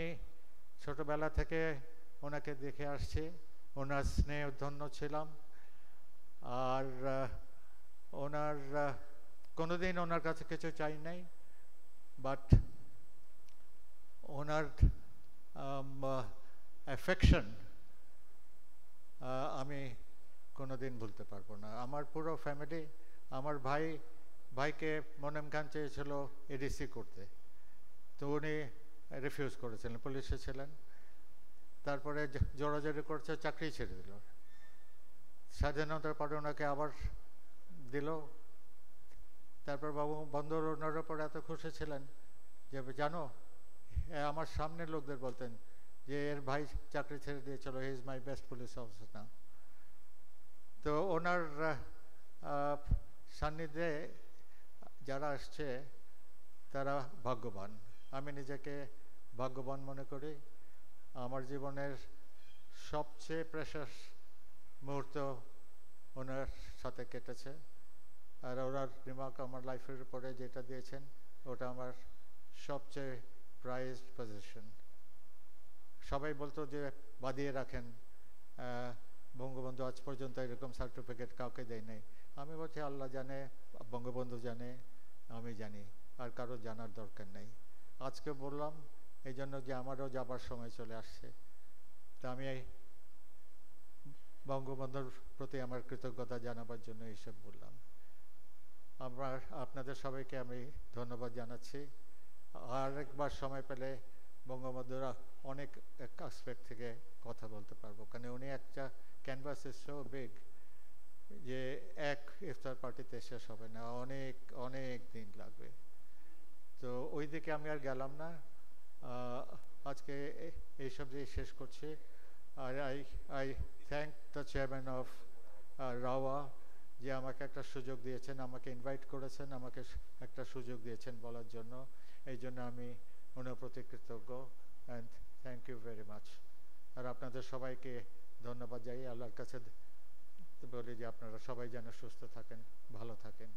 ছোটবেলা থেকে ওনাকে দেখে আসছি, ওনার স্নেহ ধন্য ছিলাম, আর ওনার কোনোদিন ওনার কাছে কিছু চাই নাই, বাট ওনার অ্যাফেকশন আমি কোনোদিন ভুলতে পারবো না। আমার পুরো ফ্যামিলি, আমার ভাইকে মনেম খান চেয়েছিল এডিসি করতে, তো উনি রিফিউজ করেছিলেন, পুলিশে ছিলেন। তারপরে জোরাজোরি করছে, চাকরি ছেড়ে দিল। স্বাধীনতার পরে ওনাকে আবার দিল। তারপর বন্ধুর ওনার ওপর এত খুশি ছিলেন যে জানো, আমার সামনের লোকদের বলতেন যে এর ভাই চাকরি ছেড়ে দিয়েছিল, he is my best police officer now. তো ওনার সান্নিধ্যে যারা আসছে তারা ভাগ্যবান। আমি নিজেকে ভাগ্যবান মনে করি। আমার জীবনের সবচেয়ে প্রেশাস মুহূর্ত ওনার সাথে কেটেছে, আর ওনার রিমার্ক আমার লাইফের উপরে যেটা দিয়েছেন ওটা আমার সবচেয়ে প্রাইজড পজিশন। সবাই বলতো যে বাদিয়ে রাখেন, বঙ্গবন্ধু আজ পর্যন্ত এরকম সার্টিফিকেট কাউকে দেয় নাই। আমি বলছি আল্লাহ জানে, বঙ্গবন্ধু জানে, আমি জানি, আর কারো জানার দরকার নেই। আজকে বললাম এই জন্য যে আমারও যাবার সময় চলে আসছে, তা আমি এই বঙ্গবন্ধুর প্রতি আমার কৃতজ্ঞতা জানাবার জন্য এইসব বললাম। আপনাদের সবাইকে আমি ধন্যবাদ জানাচ্ছি। আর একবার সময় পেলে বঙ্গবন্ধুরা অনেক অ্যাসপেক্ট থেকে কথা বলতে পারবো, কারণ উনি একটা ক্যানভাস ইজ সো বিগ যে এক ইফতার পার্টিতে শেষ হবে না, অনেক অনেক দিন লাগবে। তো ওই দিকে আমি আর গেলাম না, আজকে এইসব দিয়ে শেষ করছি। আর I thank the chairman of রাওয়া যে আমাকে একটা সুযোগ দিয়েছেন, আমাকে ইনভাইট করেছেন, আমাকে একটা সুযোগ দিয়েছেন বলার জন্য। এই জন্য আমি ওনার প্রতি কৃতজ্ঞ, and thank you very much. আর আপনাদের সবাইকে ধন্যবাদ জানাই। আল্লাহর কাছে বলি যে আপনারা সবাই যেন সুস্থ থাকেন, ভালো থাকেন।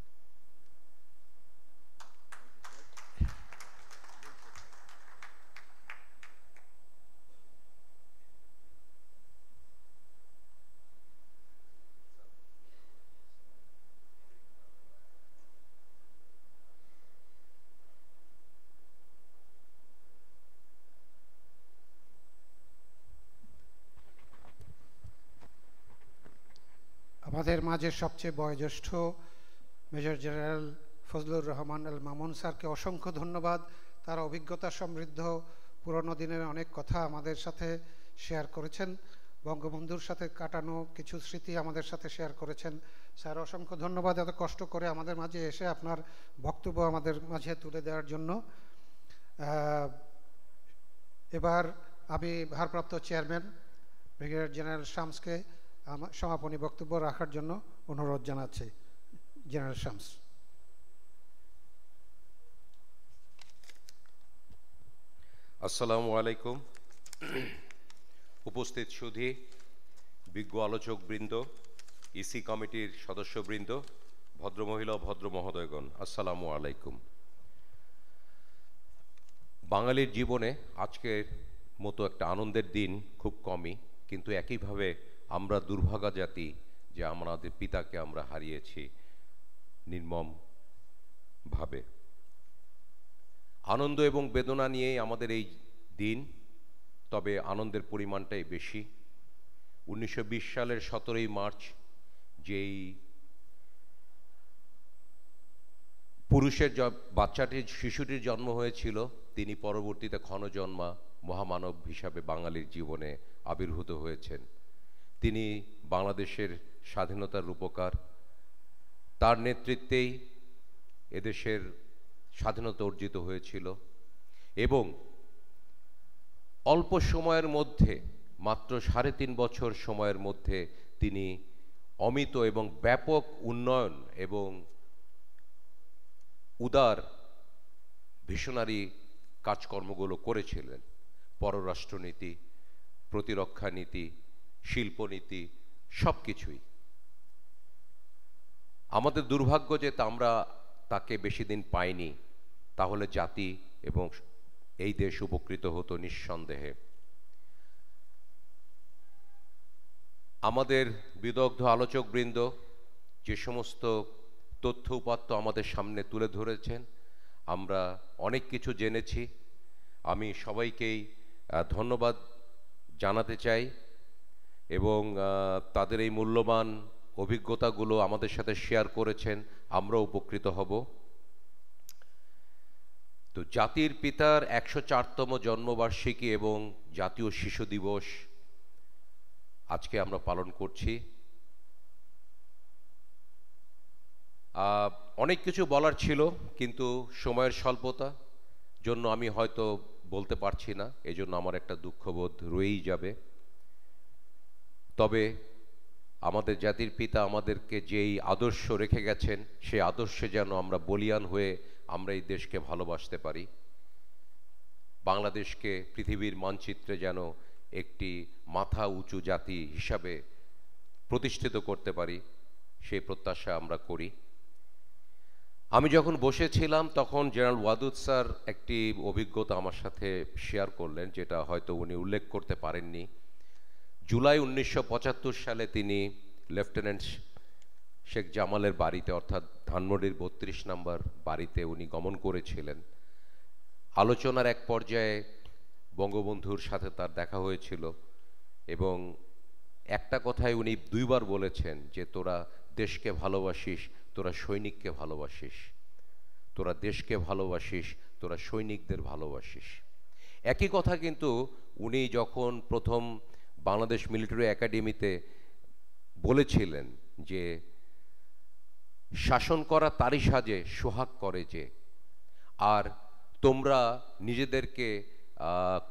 আমাদের মাঝে সবচেয়ে বয়োজ্যেষ্ঠ মেজর জেনারেল ফজলুর রহমান আল মামুন স্যারকে অসংখ্য ধন্যবাদ। তার অভিজ্ঞতা সমৃদ্ধ পুরনো দিনের অনেক কথা আমাদের সাথে শেয়ার করেছেন, বঙ্গবন্ধুর সাথে কাটানো কিছু স্মৃতি আমাদের সাথে শেয়ার করেছেন। স্যার অসংখ্য ধন্যবাদ এত কষ্ট করে আমাদের মাঝে এসে আপনার বক্তব্য আমাদের মাঝে তুলে দেওয়ার জন্য। এবার আমি ভারপ্রাপ্ত চেয়ারম্যান ব্রিগেডিয়ার জেনারেল শামসকে সমাপনী বক্তব্য রাখার জন্য অনুরোধ জানাচ্ছি। জেনারেল শামস। আসসালামু আলাইকুম। উপস্থিত সুধী, বিজ্ঞ আলোচকবৃন্দ, ইসি কমিটির সদস্যবৃন্দ, ভদ্রমহিলা ও ভদ্র মহোদয়গণ, আসসালামু আলাইকুম। বাঙালির জীবনে আজকের মতো একটা আনন্দের দিন খুব কমই, কিন্তু একইভাবে আমরা দুর্ভাগা জাতি যে আমাদের পিতাকে আমরা হারিয়েছি নির্মমভাবে। আনন্দ এবং বেদনা নিয়েই আমাদের এই দিন, তবে আনন্দের পরিমাণটাই বেশি। 1920 সালের 17ই মার্চ যেই পুরুষের বাচ্চাটির শিশুটির জন্ম হয়েছিল, তিনি পরবর্তীতে ক্ষণজন্মা মহামানব হিসাবে বাঙালির জীবনে আবির্ভূত হয়েছেন। তিনি বাংলাদেশের স্বাধীনতার রূপকার। তার নেতৃত্বেই এদেশের স্বাধীনতা অর্জিত হয়েছিল এবং অল্প সময়ের মধ্যে, মাত্র 3.5 বছর সময়ের মধ্যে তিনি অমিত এবং ব্যাপক উন্নয়ন এবং উদার ভিশনারি কাজকর্মগুলো করেছিলেন। পররাষ্ট্রনীতি, প্রতিরক্ষা নীতি, শিল্পনীতি, সব কিছুই। আমাদের দুর্ভাগ্য যে আমরা তাকে বেশি দিন পাইনি, তাহলে জাতি এবং এই দেশ উপকৃত হতো নিঃসন্দেহে। আমাদের বিদগ্ধ আলোচকবৃন্দ যে সমস্ত তথ্য উপাত্ত আমাদের সামনে তুলে ধরেছেন, আমরা অনেক কিছু জেনেছি। আমি সবাইকেই ধন্যবাদ জানাতে চাই এবং তাদের এই মূল্যবান অভিজ্ঞতাগুলো আমাদের সাথে শেয়ার করেছেন, আমরা উপকৃত হব। তো জাতির পিতার 104তম জন্মবার্ষিকী এবং জাতীয় শিশু দিবস আজকে আমরা পালন করছি। অনেক কিছু বলার ছিল, কিন্তু সময়ের স্বল্পতা জন্য আমি হয়তো বলতে পারছি না, এজন্য আমার একটা দুঃখবোধ রয়েই যাবে। তবে আমাদের জাতির পিতা আমাদেরকে যেই আদর্শ রেখে গেছেন, সেই আদর্শে যেন আমরা বলিয়ান হয়ে আমরা এই দেশকে ভালোবাসতে পারি, বাংলাদেশকে পৃথিবীর মানচিত্রে যেন একটি মাথা উঁচু জাতি হিসাবে প্রতিষ্ঠিত করতে পারি, সেই প্রত্যাশা আমরা করি। আমি যখন বসেছিলাম তখন জেনারেল ওয়াদুদ স্যার একটি অভিজ্ঞতা আমার সাথে শেয়ার করলেন, যেটা হয়তো উনি উল্লেখ করতে পারেননি। জুলাই 1975 সালে তিনি লেফটেন্যান্ট শেখ জামালের বাড়িতে, অর্থাৎ ধানমন্ডির 32 নম্বর বাড়িতে উনি গমন করেছিলেন। আলোচনার এক পর্যায়ে বঙ্গবন্ধুর সাথে তার দেখা হয়েছিল এবং একটা কথাই উনি 2 বার বলেছেন যে তোরা দেশকে ভালোবাসিস, তোরা সৈনিককে ভালোবাসিস, তোরা দেশকে ভালোবাসিস, তোরা সৈনিকদের ভালোবাসিস। একই কথা কিন্তু উনি যখন প্রথম বাংলাদেশ মিলিটারি একাডেমিতে বলেছিলেন যে শাসন করা তারই সাজে সোহাগ করে যে, আর তোমরা নিজেদেরকে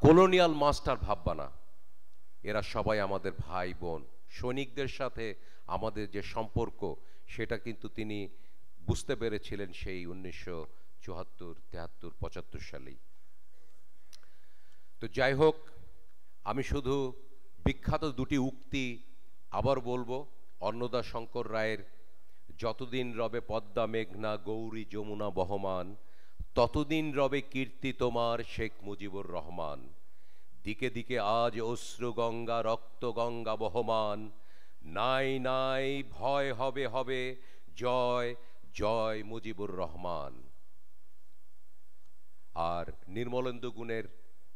কলোনিয়াল মাস্টার ভাববা না, এরা সবাই আমাদের ভাই বোন। সৈনিকদের সাথে আমাদের যে সম্পর্ক, সেটা কিন্তু তিনি বুঝতে পেরেছিলেন সেই 1974, 73, 75 সালেই। তো যাই হোক, আমি শুধু বিখ্যাত 2টি উক্তি আবার বলবো। অন্নদা শঙ্কর রায়ের, যতদিন রবে পদ্মা মেঘনা গৌরী যমুনা বহমান, ততদিন রবে কীর্তি তোমার শেখ মুজিবুর রহমান। দিকে দিকে আজ অশ্রু গঙ্গা রক্ত গঙ্গা বহমান, নাই নাই ভয় হবে হবে জয় জয় মুজিবুর রহমান। আর নির্মলেন্দু গুণের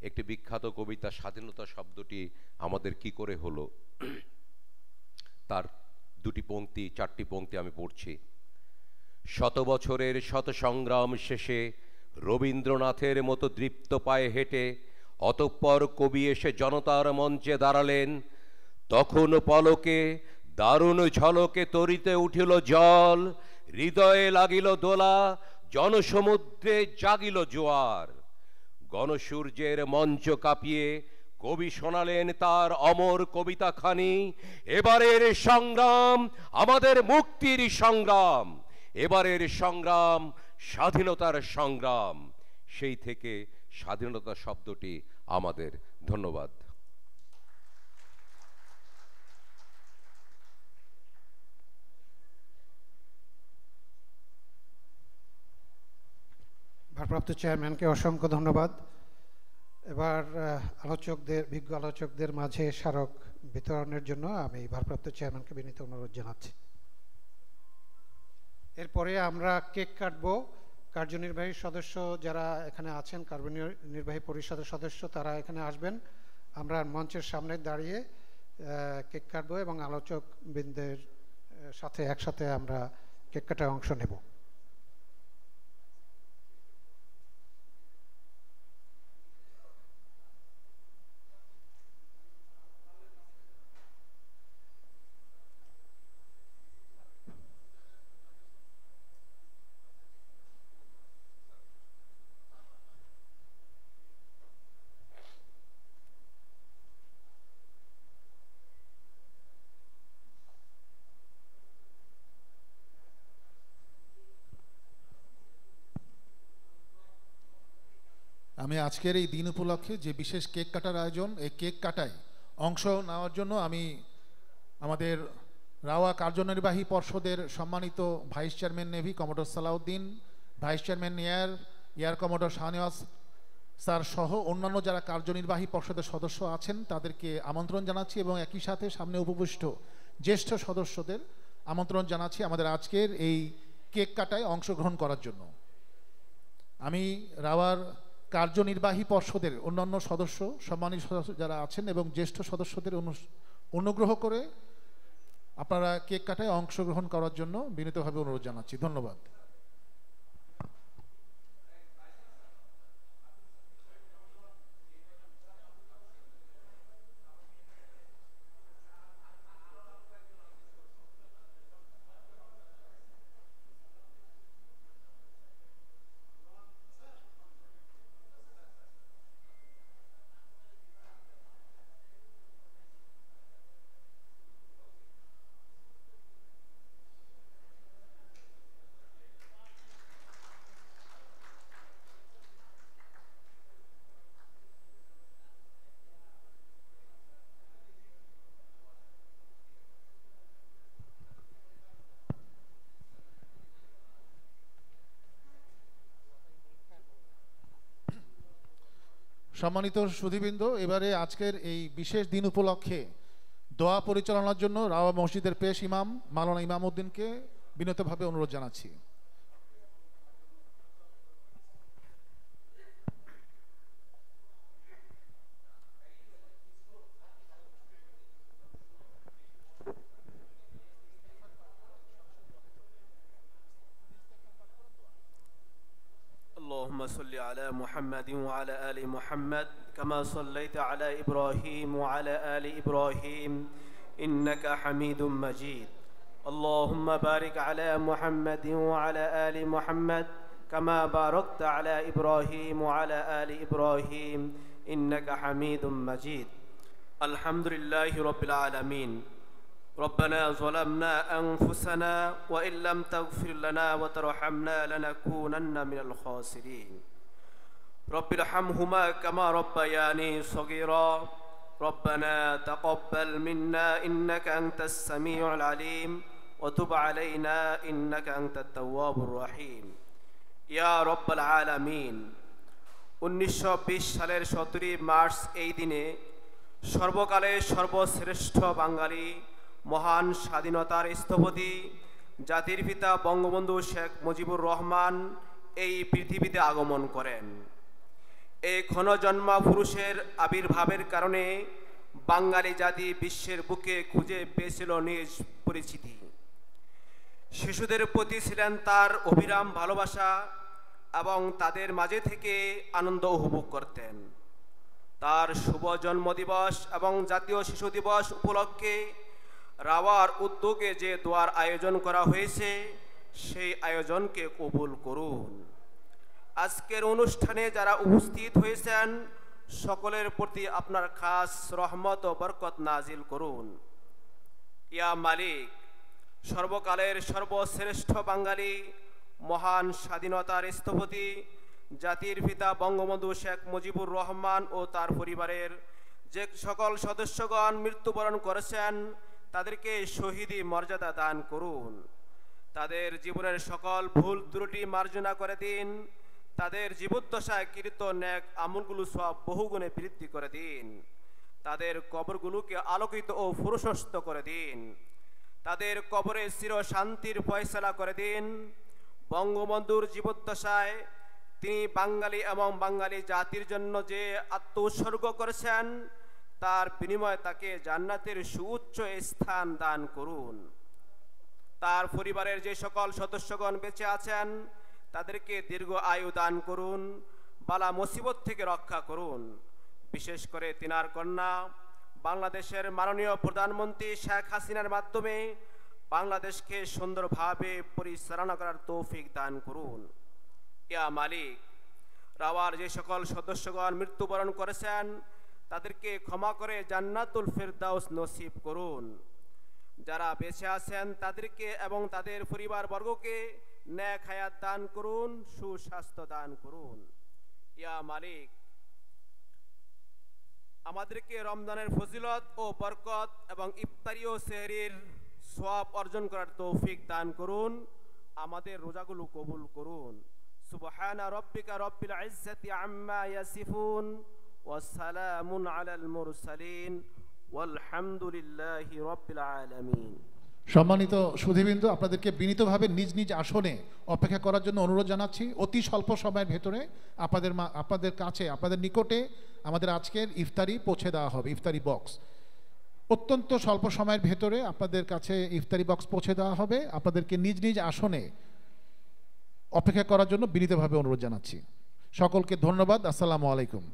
একটি বিখ্যাত কবিতা স্বাধীনতা শব্দটি আমাদের কি করে হলো, তার 2টি পংক্তি, 4টি পংক্তি আমি পড়ছি। 100 বছরের শত সংগ্রাম শেষে রবীন্দ্রনাথের মতো দৃপ্ত পায়ে হেঁটে অতঃপর কবি এসে জনতার মঞ্চে দাঁড়ালেন। তখন পলকে দারুণ ঝলকে তরিতে উঠিল জল, হৃদয়ে লাগিল দোলা, জনসমুদ্রে জাগিল জোয়ার। গণসূর্যের মঞ্চ কাঁপিয়ে কবি শোনালেন তার অমর কবিতা খানি। এবারের সংগ্রাম আমাদের মুক্তির সংগ্রাম, এবারের সংগ্রাম স্বাধীনতার সংগ্রাম। সেই থেকে স্বাধীনতা শব্দটি আমাদের। ধন্যবাদ। ভারপ্রাপ্ত চেয়ারম্যানকে অসংখ্য ধন্যবাদ। এবার বিজ্ঞ আলোচকদের মাঝে স্মারক বিতরণের জন্য আমি ভারপ্রাপ্ত চেয়ারম্যানকে বিনীত অনুরোধ জানাচ্ছি। এরপরে আমরা কেক কাটবো। কার্যনির্বাহী সদস্য যারা এখানে আছেন, কার্যনির্বাহী পরিষদের সদস্য, তারা এখানে আসবেন আমরা মঞ্চের সামনে দাঁড়িয়ে কেক কাটবো এবং আলোচক বৃন্দের সাথে একসাথে আমরা কেক কাটায় অংশ নেব। আমি আজকের এই দিন উপলক্ষে যে বিশেষ কেক কাটার আয়োজন, এই কেক কাটায় অংশ নেওয়ার জন্য আমি আমাদের রাওয়া কার্যনির্বাহী পর্ষদের সম্মানিত vice chairman navy commodore Salauddin, vice chairman air commodore Shahnewaz sir সহ অন্যান্য যারা কার্যনির্বাহী পর্ষদের সদস্য আছেন তাদেরকে আমন্ত্রণ জানাচ্ছি এবং একই সাথে সামনে উপবিষ্ট জ্যেষ্ঠ সদস্যদের আমন্ত্রণ জানাচ্ছি আমাদের আজকের এই কেক কাটায় অংশগ্রহণ করার জন্য। আমি রাওয়ার কার্যনির্বাহী পর্ষদের অন্যান্য সদস্য, সম্মানিত সদস্য যারা আছেন এবং জ্যেষ্ঠ সদস্যদের অনুগ্রহ করে আপনারা কেক কাটায় অংশগ্রহণ করার জন্য বিনীতভাবে অনুরোধ জানাচ্ছি। ধন্যবাদ। সম্মানিত সুধীবৃন্দ, এবারে আজকের এই বিশেষ দিন উপলক্ষে দোয়া পরিচালনার জন্য রাওয়া মসজিদের পেশ ইমাম মাওলানা ইমাম উদ্দিনকে বিনীতভাবে অনুরোধ জানাচ্ছি। اللهم صل على محمد وعلى آل محمد كما صليت على إبراهيم وعلى آل إبراهيم إنك حميد مجيد. اللهم بارك على محمد وعلى آل محمد كما باركت على إبراهيم وعلى آل إبراهيم إنك حميد مجيد. الحمد لله رب العالمين. ربنا ظلمنا أنفسنا وإن لم تغفر لنا وترحمنا لنكونن من الخاسرين. رب ارحمهما كما ربياني صغيرا. ربنا تقبل منا إنك أنت السميع العليم وتب علينا إنك أنت التواب الرحيم. يا رب العالمين. 1920 সালের 17 মার্চ এই দিনে সর্বকালের সর্বশ্রেষ্ঠ বাঙালি মহান স্বাধীনতার স্থপতি জাতির পিতা বঙ্গবন্ধু শেখ মুজিবুর রহমান এই পৃথিবীতে আগমন করেন। এই ক্ষণজন্মা পুরুষের আবির্ভাবের কারণে বাঙালি জাতি বিশ্বের বুকে খুঁজে পেয়েছিল নিজ পরিচিতি। শিশুদের প্রতি ছিলেন তার অবিরাম ভালোবাসা এবং তাদের মাঝে থেকে আনন্দ উপভোগ করতেন। তার শুভ জন্মদিবস এবং জাতীয় শিশু দিবস উপলক্ষে রাওয়ার উদ্যোগে যে দোয়ার আয়োজন করা হয়েছে সেই আয়োজনকে কবুল করুন। আজকের অনুষ্ঠানে যারা উপস্থিত হয়েছেন সকলের প্রতি আপনার খাস রহমত ও বরকত নাজিল করুন। ইয়া মালিক, সর্বকালের সর্বশ্রেষ্ঠ বাঙালি মহান স্বাধীনতার স্থপতি জাতির পিতা বঙ্গবন্ধু শেখ মুজিবুর রহমান ও তার পরিবারের যে সকল সদস্যগণ মৃত্যুবরণ করেছেন তাদেরকে শহীদি মর্যাদা দান করুন। তাদের জীবনের সকল ভুল ত্রুটি মার্জনা করে দিন। তাদের জীবদ্দশায় কৃত নেক আমলগুলো সব বহুগুণে বৃদ্ধি করে দিন। তাদের কবরগুলোকে আলোকিত ও প্রশস্ত করে দিন। তাদের কবরে চির শান্তির ফয়সালা করে দিন। বঙ্গবন্ধুর জীবদ্দশায় তিনি বাঙালি এবং বাঙালি জাতির জন্য যে আত্ম উৎসর্গ করেছেন তার বিনিময়ে তাকে জান্নাতের সুউচ্চ স্থান দান করুন। তার পরিবারের যে সকল সদস্যগণ বেঁচে আছেন তাদেরকে দীর্ঘ আয়ু দান করুন, বালা মুসিবত থেকে রক্ষা করুন। বিশেষ করে তিনার কন্যা বাংলাদেশের মাননীয় প্রধানমন্ত্রী শেখ হাসিনার মাধ্যমে বাংলাদেশকে সুন্দরভাবে পরিচালনা করার তৌফিক দান করুন। ইয়া মালিক, রাওয়ার যে সকল সদস্যগণ মৃত্যুবরণ করেছেন তাদেরকে ক্ষমা করে জান্নাতুল ফেরদাউস নসিব করুন। যারা বেঁচে আছেন তাদেরকে এবং তাদের পরিবারবর্গকে নেক হায়াত দান করুন, সুস্বাস্থ্য দান করুন। ইয়া মালিক, আমাদেরকে রমজানের ফজিলত ও বরকত এবং ইফতারি ও সেহরির সওয়াব অর্জন করার তৌফিক দান করুন। আমাদের রোজাগুলো কবুল করুন। সুবহানা রাব্বিকা রাব্বিল ইজ্জাতি আম্মা ইয়াসিফুন ওয়া সালামুন আলাল মুরসালিন ওয়ালহামদুলিল্লাহি রাব্বিল আলামিন। সম্মানিত সুধীবৃন্দ, আপনাদেরকে বিনীতভাবে নিজ নিজ আসনে অপেক্ষা করার জন্য অনুরোধ জানাচ্ছি। অতি স্বল্প সময়ের ভেতরে আপনাদের কাছে, আপনাদের নিকটে আমাদের আজকের ইফতারি পৌঁছে দেওয়া হবে। ইফতারি বক্স অত্যন্ত স্বল্প সময়ের ভেতরে আপনাদের কাছে ইফতারি বক্স পৌঁছে দেওয়া হবে। আপনাদেরকে নিজ নিজ আসনে অপেক্ষা করার জন্য বিনীতভাবে অনুরোধ জানাচ্ছি। সকলকে ধন্যবাদ। আসসালামু আলাইকুম।